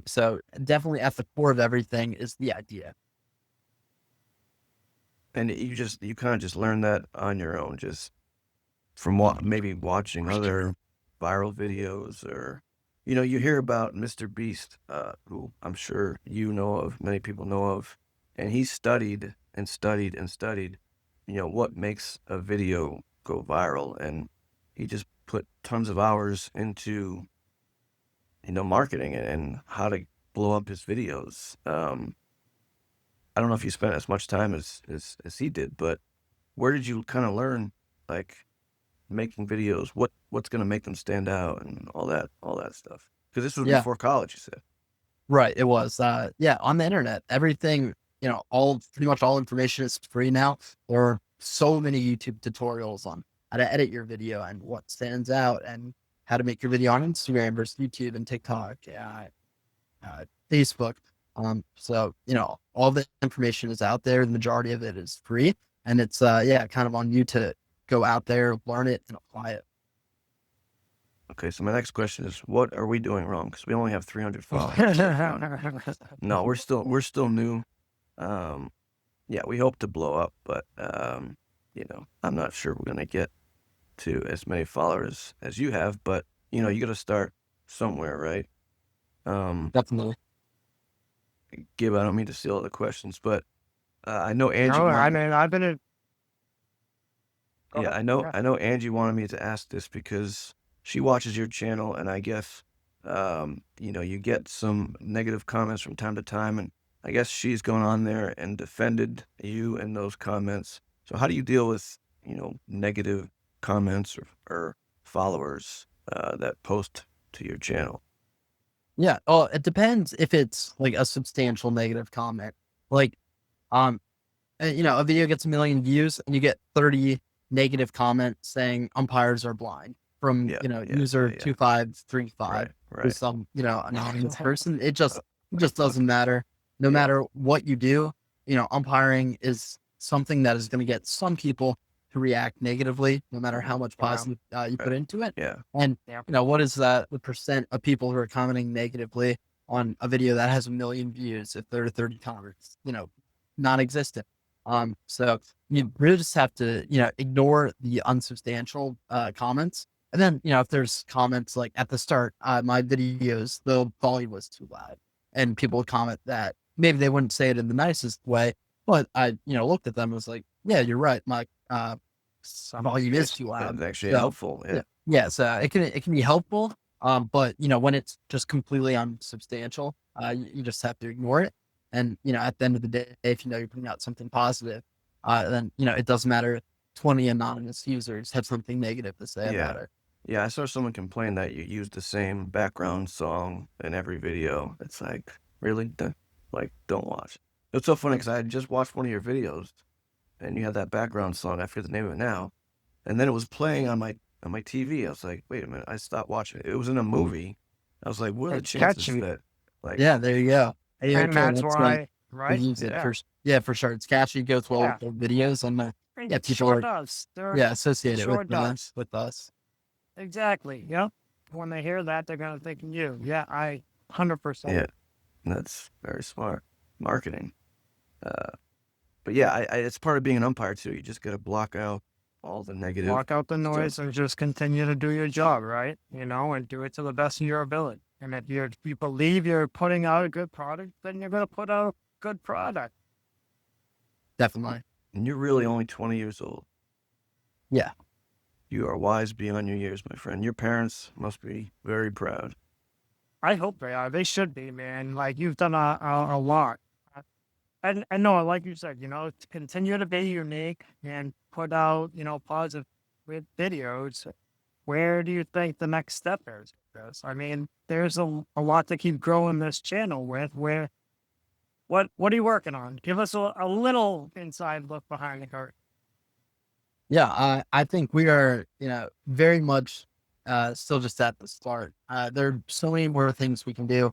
So definitely at the core of everything is the idea. And you kind of just learn that on your own, just from what maybe watching other viral videos or you hear about Mr. Beast, who I'm sure you know of, many people know of, and he studied and studied and studied, what makes a video go viral, and he just put tons of hours into marketing and how to blow up his videos. I don't know if you spent as much time as he did, but where did you kind of learn like making videos, what's gonna make them stand out and all that stuff? Because this was Yeah, before college, you said. right. It was, yeah, on the internet, everything, pretty much all information is free now. There are so many YouTube tutorials on how to edit your video and what stands out and how to make your video on Instagram versus YouTube and TikTok, Facebook. So, all the information is out there. The majority of it is free, and it's, kind of on you to go out there, learn it and apply it. Okay, so my next question is, what are we doing wrong? Because we only have 300 followers. No, we're still new. Um, yeah, we hope to blow up, but I'm not sure we're gonna get to as many followers as you have. But you got to start somewhere, right? Definitely. Gib, I don't mean to steal all the questions, but I know Angie No, I wanted. mean, I've been in. Go Yeah, ahead. Yeah. I know Angie wanted me to ask this because she watches your channel, and I guess you get some negative comments from time to time, and I guess she's gone on there and defended you in those comments. So how do you deal with negative comments or followers that post to your channel? Yeah. Oh, it depends if it's like a substantial negative comment. Like, um, a video gets 1 million views and you get 30 negative comments saying umpires are blind from, Yeah, yeah, user yeah, yeah. 2535 Right, to right. some, anonymous person. It just Okay, doesn't matter. No yeah, matter what you do, umpiring is something that is going to get some people to react negatively, no matter how much Yeah. positive you put right, into it. yeah, And, Yeah. what is that, the percent of people who are commenting negatively on a video that has 1 million views if there are 30 comments, non-existent. So you really just have to, ignore the unsubstantial comments. And then, if there's comments like at the start, my videos, the volume was too loud. And people would comment that maybe they wouldn't say it in the nicest way, but I, looked at them and was like, yeah, you're right. My volume is too loud. it's actually So helpful. yeah, Yeah, yeah. So it can be helpful. But when it's just completely unsubstantial, you just have to ignore it. And, at the end of the day, if you're putting out something positive, then, it doesn't matter. 20 anonymous users have something negative to say yeah. about it. Yeah, I saw someone complain that you use the same background song in every video. It's like, really? Like, don't watch. It's so funny because I had just watched one of your videos and you had that background song. I forget the name of it now. And then it was playing on my TV. I was like, wait a minute. I stopped watching it. It was in a movie. I was like, what are the It's chances catchy. that, like, Yeah, there you go. Hey, And okay, that's that's right. why, We right? use it Yeah. for, yeah, for sure. It's catchy, goes well Yeah. with the videos, and yeah, It people sure are, does. There, yeah, it associate it sure does. with us. Exactly. Yep. When they hear that, they're gonna think of you. Yeah, 100%. yeah, that's very smart marketing. Uh, but yeah, it's part of being an umpire too. You just got to block out all the negative Block out the stuff. noise and just continue to do your job, right? And do it to the best of your ability. And if you believe you're putting out a good product, then you're gonna put out a good product. Definitely. And you're really only 20 years old. Yeah. You are wise beyond your years, my friend. Your parents must be very proud. I hope they are. They should be, man. Like you've done a lot. And no, like you said, to continue to be unique and put out, positive videos. Where do you think the next step is? Because I mean, there's a lot to keep growing this channel with. What are you working on? Give us a little inside look behind the curtain. Yeah, I think we are, very much still just at the start. There are so many more things we can do.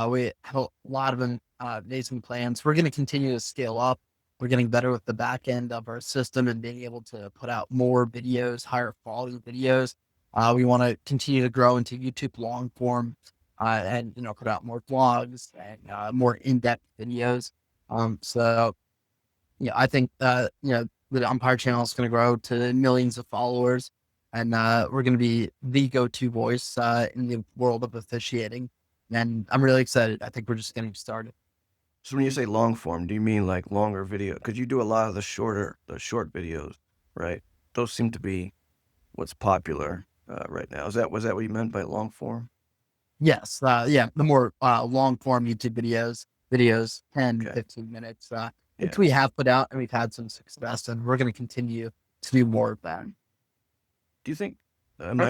We have a lot of amazing plans. We're going to continue to scale up. We're getting better with the back end of our system and being able to put out more videos, higher quality videos. We want to continue to grow into YouTube long form and, put out more vlogs and more in-depth videos. So yeah, I think the Umpire channel is going to grow to millions of followers, and we're going to be the go-to voice in the world of officiating. And I'm really excited. I think we're just getting started. So when you say long form, do you mean like longer video? Because you do a lot of the short videos, right? Those seem to be what's popular right now. Was that what you meant by long form? Yes, yeah, the more long form YouTube videos, 10, Okay, 15 minutes, which yeah. we have put out and we've had some success, and we're going to continue to do more of that. Do you think Uh, am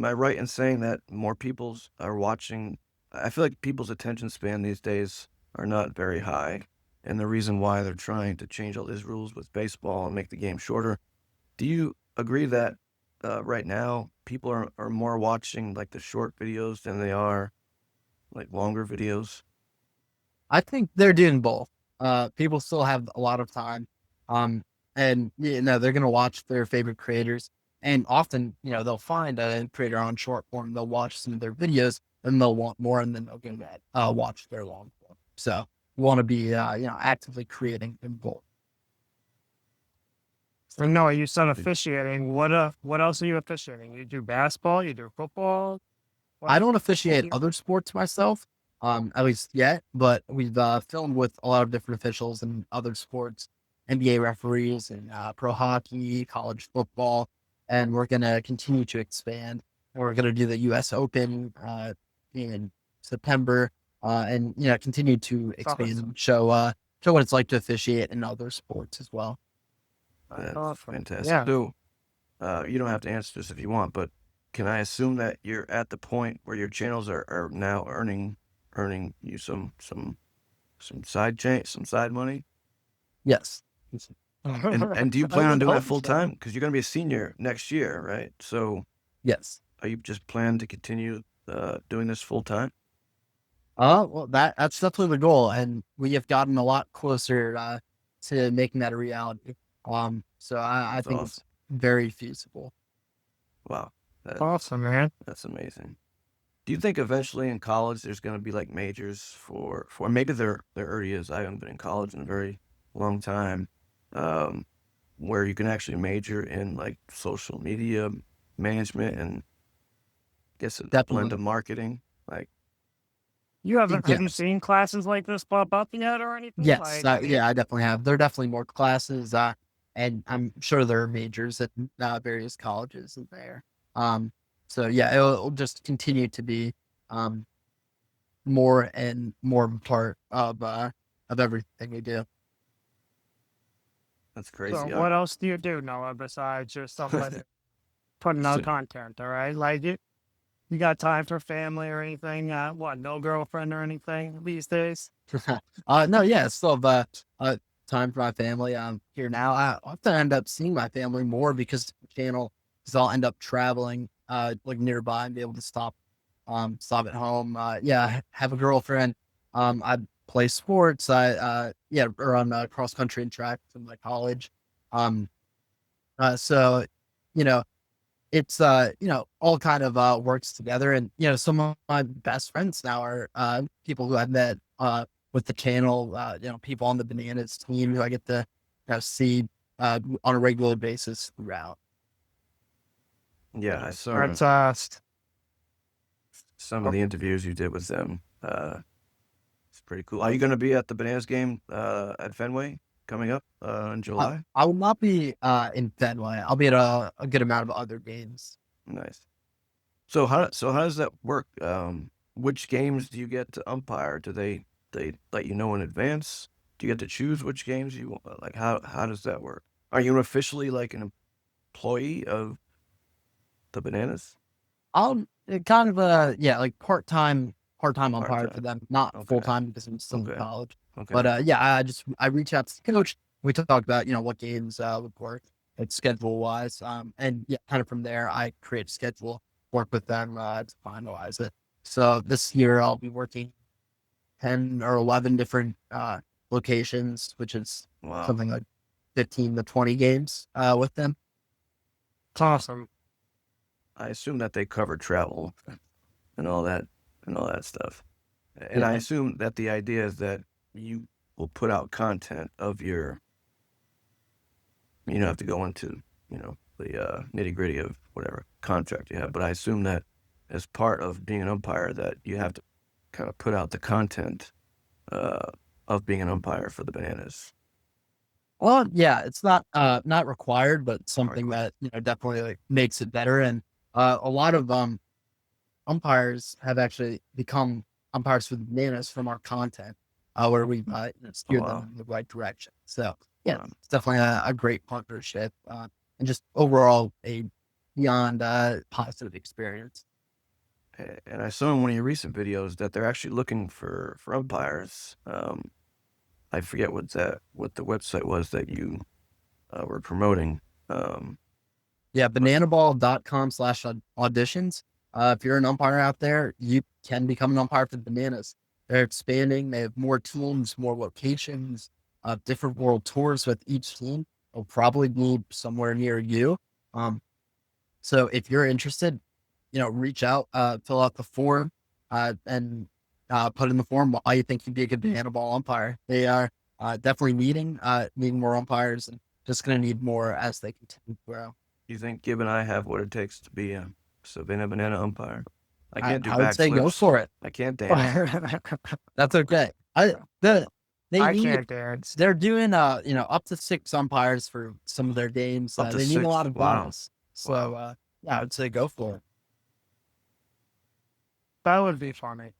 I right in saying that more people's are watching? I feel like people's attention span these days are not very high, and the reason why they're trying to change all these rules with baseball and make the game shorter. Do you agree that right now people are more watching like the short videos than they are like longer videos? I think they're doing both. People still have a lot of time. And they're going to watch their favorite creators. And often, they'll find a creator on short form, they'll watch some of their videos and they'll want more, and then they'll go back, watch their long form. So we want to be, actively creating and goal. And no, you said officiating. What else are you officiating? You do basketball, you do football? I What don't what officiate do you other sports myself, at least yet, but we've filmed with a lot of different officials in other sports, NBA referees and pro hockey, college football, and we're going to continue to expand. And we're going to do the U.S. Open in September, and continue to expand awesome. and show what it's like to officiate in other sports as well. That's Awesome. fantastic. Yeah. So, you don't have to answer this if you want, but can I assume that you're at the point where your channels are now earning you some side money? Yes. And do you I plan on would doing that hope full so. time? Because you're gonna be a senior next year, right? So Yes. are you just planning to continue doing this full time? Well, that's definitely the goal, and we have gotten a lot closer to making that a reality. So I That's think it's awesome. very feasible. Wow, that Awesome, man. that's amazing. Do you think eventually in college there's gonna be like majors for maybe there already is. I haven't been in college in a very long time, um, where you can actually major in like social media management and guess a blend Definitely, of marketing. Like, Have you yes, seen classes like this pop up yet or anything? yes, Like, I mean, yeah, I definitely have. There are definitely more classes, and I'm sure there are majors at various colleges in there. Um, so yeah, it'll just continue to be um more and more part of everything we do. that's so crazy. what else do you do, Noah, besides just stuff like putting out So, content, all right? Like you got time for family or anything? What, no girlfriend or anything these days? No, yeah, still have time for my family. I'm here now. I often end up seeing my family more because the channel, because I'll end up traveling like nearby and be able to stop at home. Yeah, have a girlfriend. I play sports. I run cross country and track in my college. Um, so you know, it's all kind of works together, and some of my best friends now are people who I've met with the channel, people on the bananas team who I get to see on a regular basis throughout. yeah, I saw That's some of the interviews you did with them. It's pretty cool. Are you gonna be at the Bananas game at Fenway coming up in I, July? I will not be in Fenway. I'll be at a good amount of other games. Nice. So how does that work? Which games do you get to umpire? Do they let you know in advance? Do you get to choose which games you want? Like how does that work? Are you officially like an employee of the Bananas? Kind of like part time Part umpire for time. them, not full Okay. time because I'm still in Okay. college. But Okay. yeah, I reach out to the coach. We talked about what games would work, like schedule wise. And yeah, kind of from there, I create a schedule, work with them to finalize it. So this year I'll be working 10 or 11 different locations, which is Wow. something like 15 to 20 games with them. it's awesome. I assume that they cover travel and all that and all that stuff. And I Yeah, assume that the idea is that you will put out content of your, you don't have to go into, the nitty gritty of whatever contract you have, but I assume that as part of being an umpire that you have to kind of put out the content uh, of being an umpire for the Bananas. well, yeah, it's not required, but All something right. that definitely like makes it better. And a lot of umpires have actually become umpires for the bananas from our content, where we Oh steer them wow. in the right direction. So yeah, Wow. it's definitely a great partnership, and just overall a beyond positive experience. And I saw in one of your recent videos that they're actually looking for umpires. I forget what the website was that you were promoting. Um, Yeah, but bananaball.com/auditions. If you're an umpire out there, you can become an umpire for the bananas. They're expanding. They have more teams, more locations, different world tours with each team. They'll probably be somewhere near you. Um, So if you're interested, reach out, fill out the form, and put in the form why you think you'd be a good handball umpire. They are definitely needing more umpires, and just going to need more as they continue to grow. You think Gib and I have what it takes to be a Savannah Banana umpire? I can't do I would say go backflips. for it. I can't dance. That's okay. They I need, can't dance. they're doing, up to 6 umpires for some of their games. Up to They need a 6? lot of Wow. bonus. So, yeah, I would say go for it. That would be funny.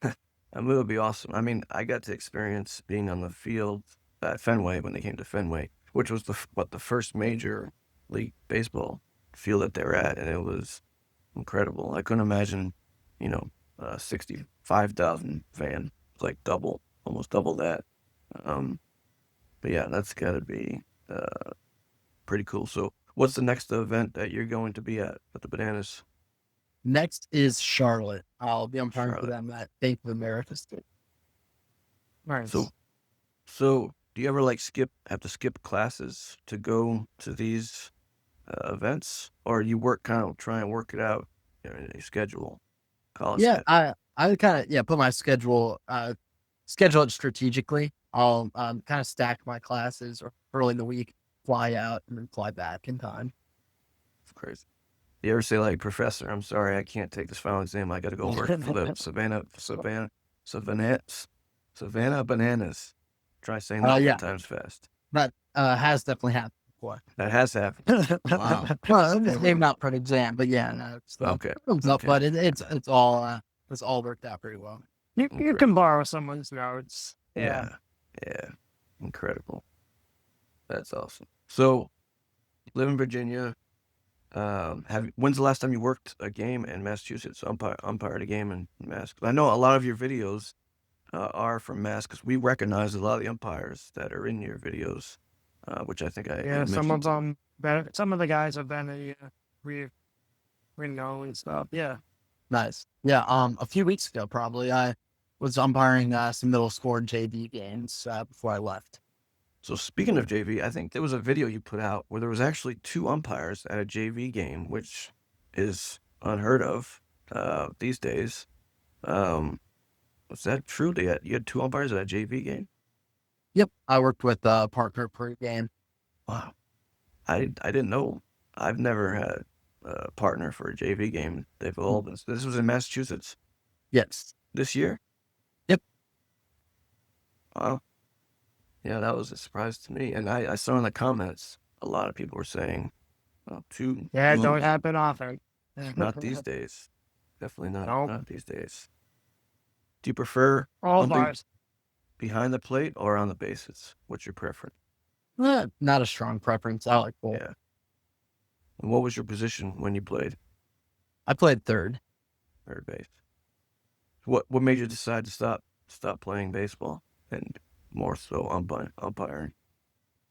It would be awesome. I mean, I got to experience being on the field at Fenway when they came to Fenway, which was the first major league baseball field that they were at, and it was incredible. I couldn't imagine, 65,000 fan, like almost double that. But yeah, that's got to be pretty cool. So, what's the next event that you're going to be at with the Bananas? Next is Charlotte. I'll be umpiring for Charlotte. them at Bank of America State. Nice. So do you ever have to skip classes to go to these events, or you try and work it out in your schedule? College Yeah, schedule? I would kind of put my schedule it strategically. I'll kind of stack my classes or early in the week, fly out and then fly back in time. It's crazy. You ever say like, Professor, I'm sorry, I can't take this final exam. I got to go work for the Savannah Bananas. Try saying that 10 Yeah. times fast. That has definitely happened before. That has happened. Wow. Well, maybe not for an exam, but yeah, no, it's Okay. comes up, Okay. but it's all worked out pretty well. You can borrow someone's notes. Yeah. Incredible. That's awesome. So, live in Virginia. When's the last time you worked a game in Massachusetts? Umpired a game in Mass? I know a lot of your videos are from Mass because we recognize a lot of the umpires that are in your videos, which I think I Yeah, some of mentioned. them better. Some of the guys have been we know and stuff. Yeah. Nice. Yeah. A few weeks ago, probably I was umpiring some middle school JV games before I left. So speaking of JV, I think there was a video you put out where there was actually 2 umpires at a JV game, which is unheard of these days. Was that true? You had 2 umpires at a JV game? Yep. I worked with a partner per game. Wow. I didn't know. I've never had a partner for a JV game. They've all been. This was in Massachusetts Yes. this year? Yep. Wow. Yeah, that was a surprise to me. And I saw in the comments, a lot of people were saying, oh, two. Yeah, it two don't happen often. Not these days. Definitely not. Nope. Not these days. Do you prefer All umping bars. behind the plate or on the bases? What's your preference? Not a strong preference. I like both. Yeah. And what was your position when you played I played third. third base? What made you decide to stop playing baseball and more so umpiring?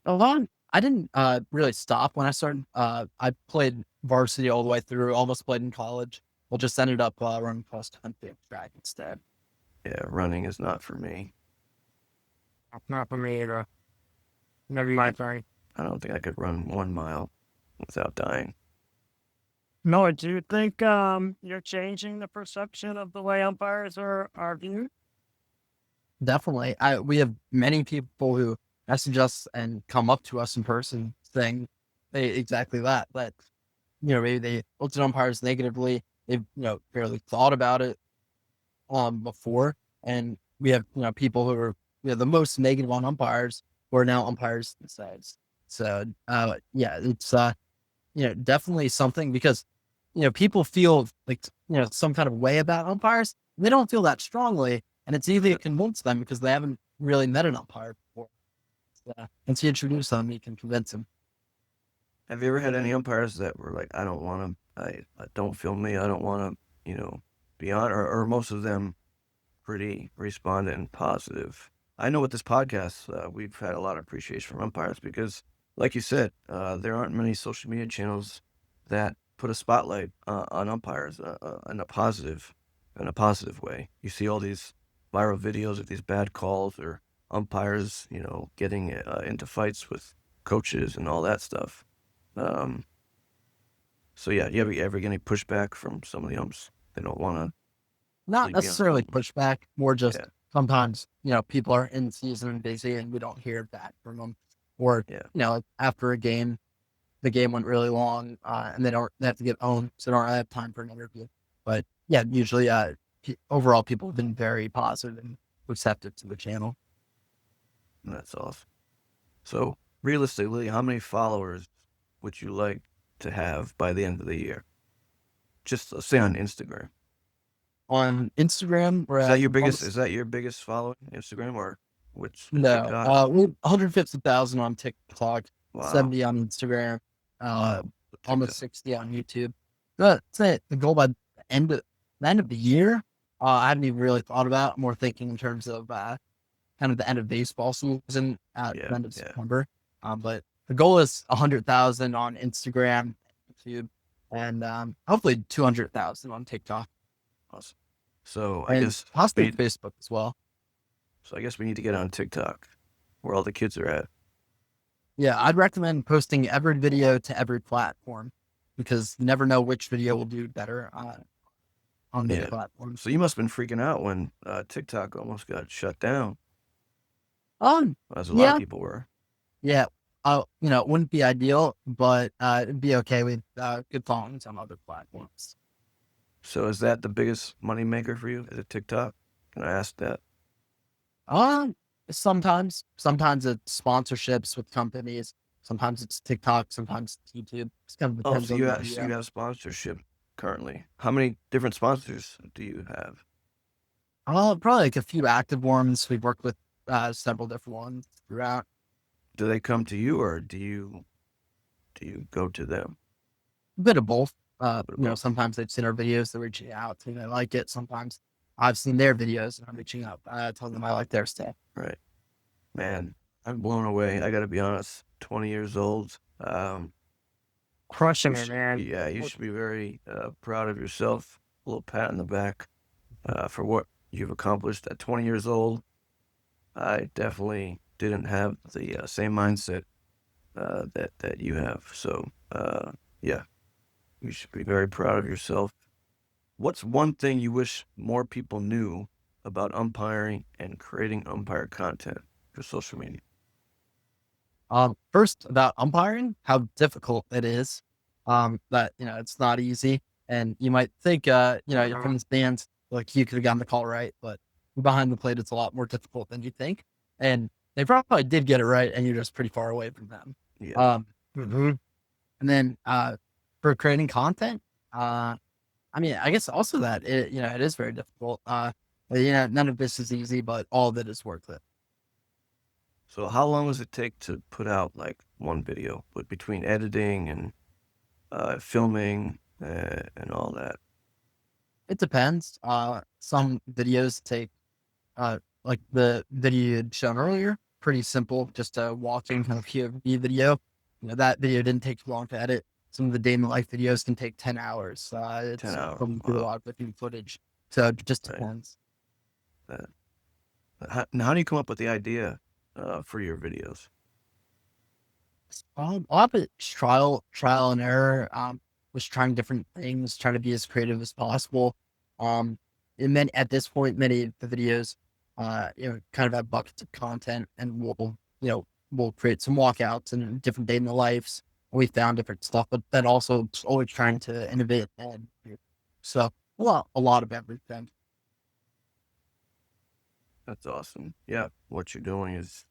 I didn't really stop when I started. I played varsity all the way through, almost played in college. Well, just ended up running cross country track instead. Yeah, running is not for me. Not for me either. Never my thing. I don't think I could run 1 mile without dying. No, do you think you're changing the perception of the way umpires are viewed? Definitely. We have many people who message us and come up to us in person saying exactly that. That, maybe they looked at umpires negatively. They've, barely thought about it before. And we have, people who are the most negative on umpires who are now umpires themselves. So yeah, it's definitely something because people feel like some kind of way about umpires. They don't feel that strongly, and it's easy to convince them because they haven't really met an umpire before. And so you introduce them, you can convince them. Have you ever had any umpires that were like, I don't want to, I don't film me, I don't want to, be on, or most of them pretty respondent and positive? I know with this podcast, we've had a lot of appreciation from umpires because, like you said, there aren't many social media channels that put a spotlight on umpires in a positive way. You see all these viral videos of these bad calls or umpires, getting into fights with coaches and all that stuff. So yeah, you ever get any pushback from some of the umps? They don't want to Not leave you on. necessarily pushback, more just Yeah, sometimes, people are in season and busy and we don't hear back from them. Or, yeah, like after a game, the game went really long, and they have to get home, so they don't really have time for an interview. But yeah, usually, overall, people have been very positive and receptive to the channel. that's awesome. So realistically, how many followers would you like to have by the end of the year? Just say on Instagram. On Instagram, we're Is that at your biggest? almost Is that your biggest following? Instagram or which no, TikTok? we're 150,000 on TikTok, Wow, 70 on Instagram, uh, wow. almost TikTok. 60 on YouTube. That's it. The goal by the end of the year, I haven't even really thought about. I'm more thinking in terms of kind of the end of baseball season at the Yeah, end of yeah. September. But the goal is 100,000 on Instagram, YouTube, and hopefully 200,000 on TikTok, Awesome. So I and guess we possibly need, Facebook as well. so I guess we need to get on TikTok, where all the kids are at. Yeah, I'd recommend posting every video to every platform because you never know which video will do better on those Yeah. platforms. So you must have been freaking out when TikTok almost got shut down, Um, as a lot of yeah, people were. yeah. It wouldn't be ideal, but it'd be okay with good followings on other platforms. So is that the biggest money maker for you? Is it TikTok? Can I ask that? Um, sometimes it's sponsorships with companies. Sometimes it's TikTok. Sometimes it's YouTube. It kind of Oh, depends on the so video. you have sponsorship currently. How many different sponsors do you have? Probably like a few active ones. We've worked with several different ones throughout. Do they come to you or do you go to them? A bit of both. What about? Sometimes they've seen our videos, they're reaching out, and they like it. Sometimes I've seen their videos and I'm reaching out, telling them I like their stuff. Right. Man, I'm blown away. I gotta be honest. 20 years old. Crushing it, man. Yeah, you should be very proud of yourself. A little pat on the back for what you've accomplished at 20 years old. I definitely didn't have the same mindset that you have. So yeah, you should be very proud of yourself. What's one thing you wish more people knew about umpiring and creating umpire content for social media? First about umpiring, how difficult it is. That it's not easy, and you might think you're from the stands, like you could have gotten the call right, but behind the plate it's a lot more difficult than you think, and they probably did get it right, and you're just pretty far away from them. Yeah. Um, and then for creating content, I guess also that it is very difficult. None of this is easy, but all of it is worth it. So how long does it take to put out like one video, but between editing and filming and all that? It depends. Some videos take, like the video you had shown earlier, pretty simple, just a walking kind of POV video. That video didn't take too long to edit. Some of the day in the life videos can take 10 hours. 10 It's hours. from through a Wow. lot of different footage. So it just Right. depends. That, how do you come up with the idea for your videos? A lot of it's trial and error. Was trying different things, trying to be as creative as possible. And then at this point, many of the videos, kind of have buckets of content, and we'll create some walkouts and different day in the lives. We found different stuff, but then also always trying to innovate and so a lot of everything. That's awesome. Yeah, what you're doing is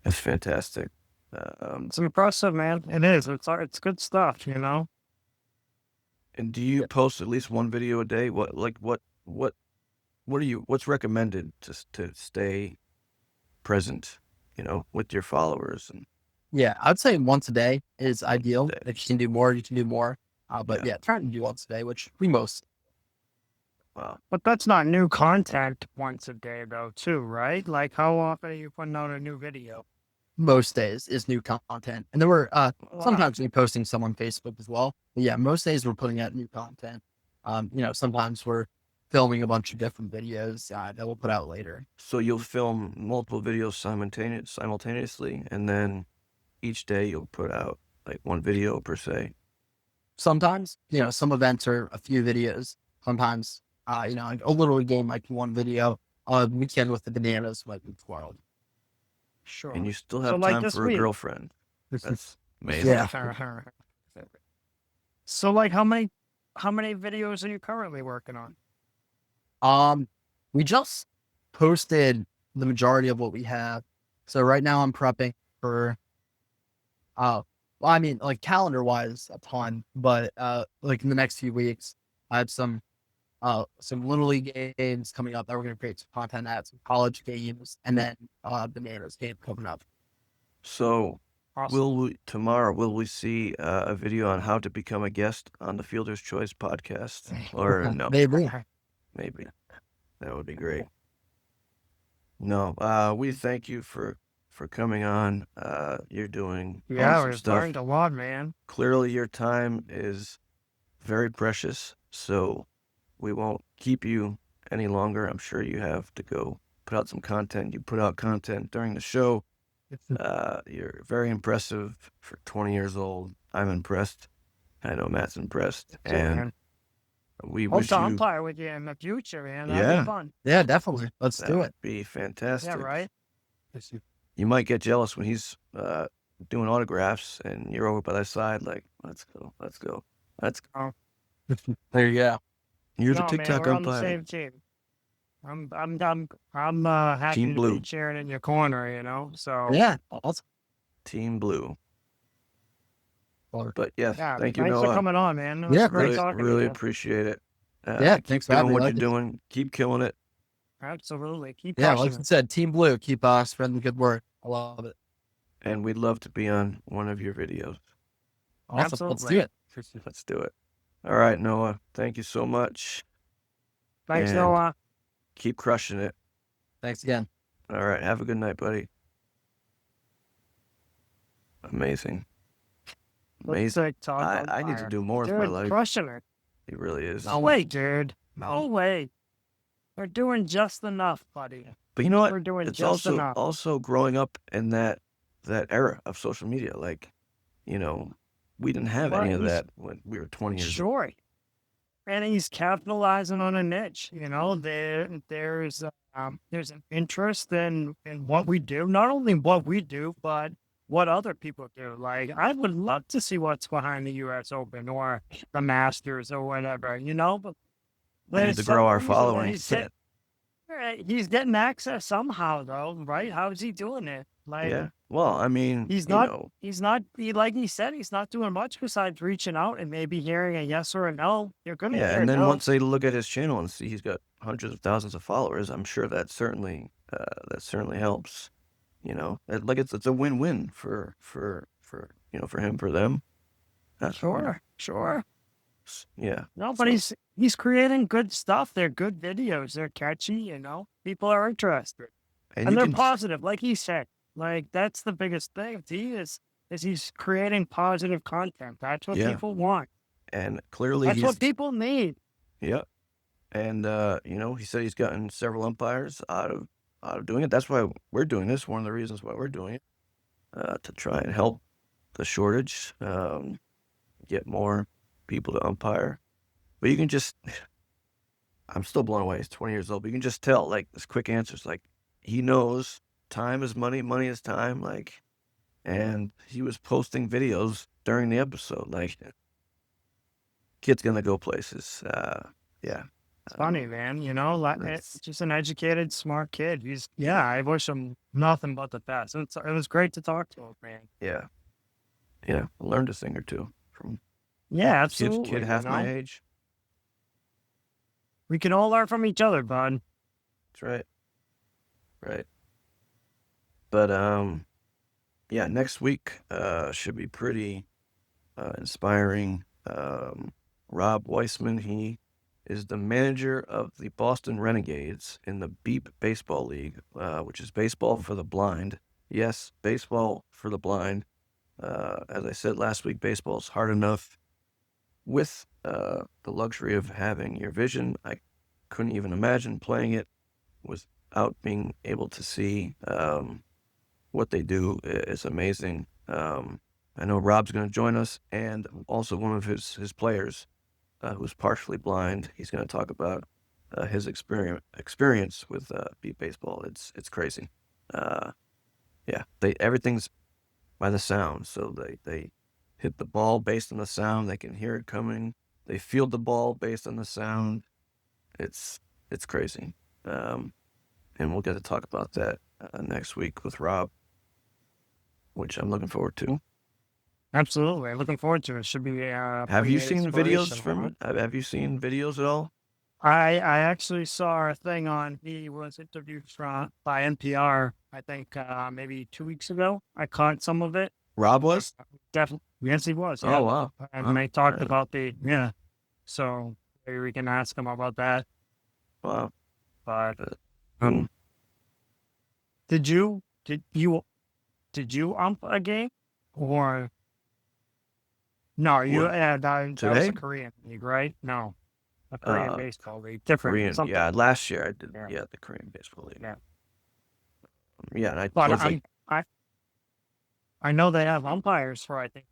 fantastic. It's impressive, man. It is. It's good stuff, you know? And do you post at least one video a day? What's recommended to stay present, with your followers and Yeah, I'd say once a day is ideal. day? If you can do more, you can do more. But Yeah. yeah, trying to do once a day, which we most Wow. But that's not new content once a day, though, too, right? Like, how often are you putting out a new video? most days is new content. And there were Wow. sometimes we posting some on Facebook as well. But yeah, most days we're putting out new content. Sometimes we're filming a bunch of different videos that we'll put out later. So you'll film multiple videos simultaneously, and then each day you'll put out like one video per se. sometimes, some events are a few videos. Sometimes, like a little game, like one video. Weekend with the bananas might be 12. Sure. And you still So have like time this for a week. girlfriend. That's amazing. Yeah. So like how many videos are you currently working on? We just posted the majority of what we have. So right now I'm prepping for, well, I mean, like calendar wise, a ton, but like in the next few weeks, I have some little league games coming up that we're gonna create some content at, some college games, and then bananas game coming up. So Awesome. tomorrow will we see a video on how to become a guest on the Fielder's Choice podcast? Or no? Maybe. Maybe. That would be great. No, we thank you for coming on. You're doing Yeah, awesome we've stuff. learned a lot, man. Clearly your time is very precious, so we won't keep you any longer. I'm sure you have to go put out some content. You put out content during the show. You're very impressive for 20 years old. I'm impressed. I know Matt's impressed. And Man. we Hope wish to you, umpire with you in the future, man. That'd Yeah. be fun. Yeah, definitely. Let's that do would it. be fantastic. Yeah, right. You might get jealous when he's doing autographs and you're over by the side like, let's go, let's go. There you go. Here's a No, man, TikTok we're on the umpire. same team. I'm happy Team to Blue. be cheering in your corner, So Yeah, awesome. Team Blue. Or- But yes, yeah, thank you, thanks for Noah. coming on, man. It Yeah, was great Really, talking to really you. appreciate it. Yeah, Keep thanks for having doing me. what Like you're doing. Keep killing it. Absolutely. Keep Yeah, crushing like I it. said, Team Blue, keep spreading the good word. I love it. And we'd love to be on one of your videos. Awesome. Let's Absolutely. do it. Let's do it. All right, Noah. Thank you so much. Thanks, And Noah. keep crushing it. Thanks again. All right. Have a good night, buddy. Amazing. Amazing. TikTok I need to umpire. do more with my Dude, life. crushing it. He really is. No way, dude. No way. We're doing just enough, buddy. But you know what? We're doing It's just enough. also growing up in that era of social media. Like, we didn't have Well, any of he's- that when we were 20 years old. Sure. And he's capitalizing on a niche. There's an interest in what we do, not only what we do, but what other people do. Like, I would love to see what's behind the U.S. Open or the Masters or whatever, But We need there's to grow some our reason that following. he's getting access somehow, though, right? How is he doing it? Like, Yeah. Well, I mean, he's not. Like he said, he's not doing much besides reaching out and maybe hearing a yes or a no. You're gonna Yeah, hear and then no. once they look at his channel and see he's got hundreds of thousands of followers, I'm sure that certainly helps. Like it's a win-win for him, for them. Sure. Yeah. No, but he's creating good stuff. They're good videos. They're catchy. People are interested, and you they're can positive, like he said. Like that's the biggest thing. Is he's creating positive content. That's what Yeah. people want. and clearly That's he's what people need. Yep. And he said he's gotten several umpires out of doing it. That's why we're doing this. One of the reasons why we're doing it, to try and help the shortage, get more people to umpire. But you can just, I'm still blown away. He's 20 years old, but you can just tell, like, this quick answers, like, he knows time is money, money is time, like, and he was posting videos during the episode, like, kid's gonna go places. Yeah. It's funny, man. Like it's just an educated, smart kid. I wish him nothing but the best. It was great to talk to him, man. Yeah. I learned a thing or two from Yeah, absolutely. kid half my age. We can all learn from each other, bud. That's right. Right. But yeah, next week should be pretty inspiring. Rob Weissman, he is the manager of the Boston Renegades in the Beep Baseball League, which is baseball for the blind. Yes, baseball for the blind. As I said last week, baseball is hard enough with the luxury of having your vision. I couldn't even imagine playing it without being able to see what they do. Is amazing. I know Rob's going to join us, and also one of his players who's partially blind. He's going to talk about his experience with beat baseball. It's crazy. Yeah, everything's by the sound. So they hit the ball based on the sound. They can hear it coming. They field the ball based on the sound. It's crazy. And we'll get to talk about that next week with Rob, which I'm looking forward to. Absolutely. Looking forward to it. Should be Have you pretty seen videos inspirational, from it? Have you seen videos at all? I actually saw a thing on he was interviewed by NPR, I think maybe 2 weeks ago. I caught some of it. Rob was? Definitely. Yes, he was. Oh, Yeah. wow. And Wow. they talked Right. about yeah. So maybe we can ask him about that. Wow. But Cool. did you ump a game or no? You What, that was today? a Korean league, right? No, a Korean baseball league, different. Korean. Something. Yeah, last year I did. Yeah. Yeah, the Korean baseball league. Yeah. Yeah, and But was like, I know they have umpires for I think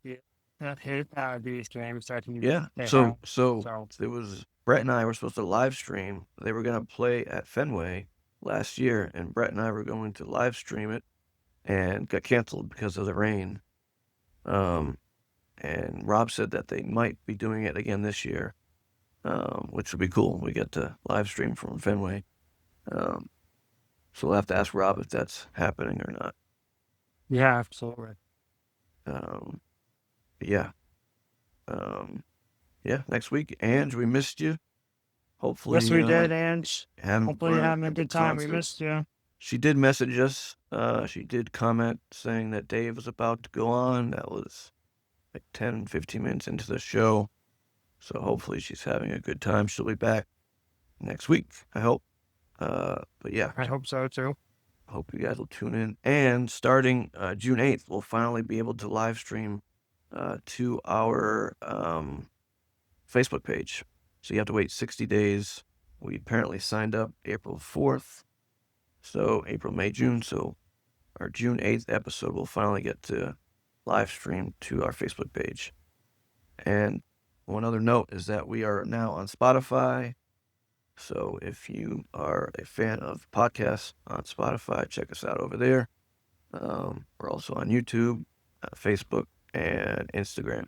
that hit these games that yeah. they So have. it was Brett and I were supposed to live stream. They were gonna play at Fenway last year, and Brett and I were going to live stream it, and got canceled because of the rain. And Rob said that they might be doing it again this year, which would be cool. We get to live stream from Fenway. So we'll have to ask Rob if that's happening or not. Yeah, absolutely. Yeah. Yeah, next week. Ange, we missed you. Hopefully, Yes, we did, Ange. having Hopefully, you're fun having a at the good time. We concert. missed you. She did message us. She did comment saying that Dave was about to go on. That was like 10, 15 minutes into the show. So hopefully she's having a good time. She'll be back next week, I hope. But yeah, I hope so too. hope you guys will tune in. And starting June 8th, we'll finally be able to live stream to our Facebook page. So you have to wait 60 days. We apparently signed up April 4th. So April, May, June. So our June 8th episode will finally get to live stream to our Facebook page. And one other note is that we are now on Spotify. So if you are a fan of podcasts on Spotify, check us out over there. We're also on YouTube, Facebook, and Instagram.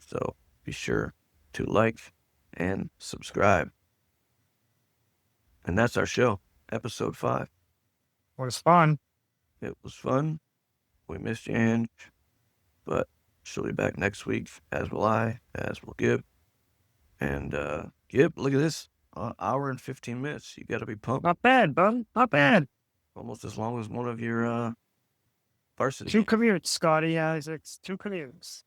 So be sure to like and subscribe. And that's our show, episode 5. It was fun. It was fun. We missed you, Ange, but she'll be back next week, as will I, as will Gib. And Gib, look at this. Hour and 15 minutes. You got to be pumped. Not bad, bud. Not bad. Almost as long as one of your varsity. 2 commutes, Scotty. It's 2 commutes.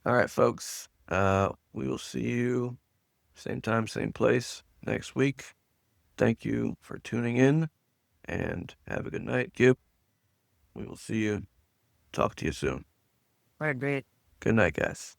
All right, folks. We will see you same time, same place next week. Thank you for tuning in, and have a good night, Gib. We will see you. Talk to you soon. Right, great. Good night, guys.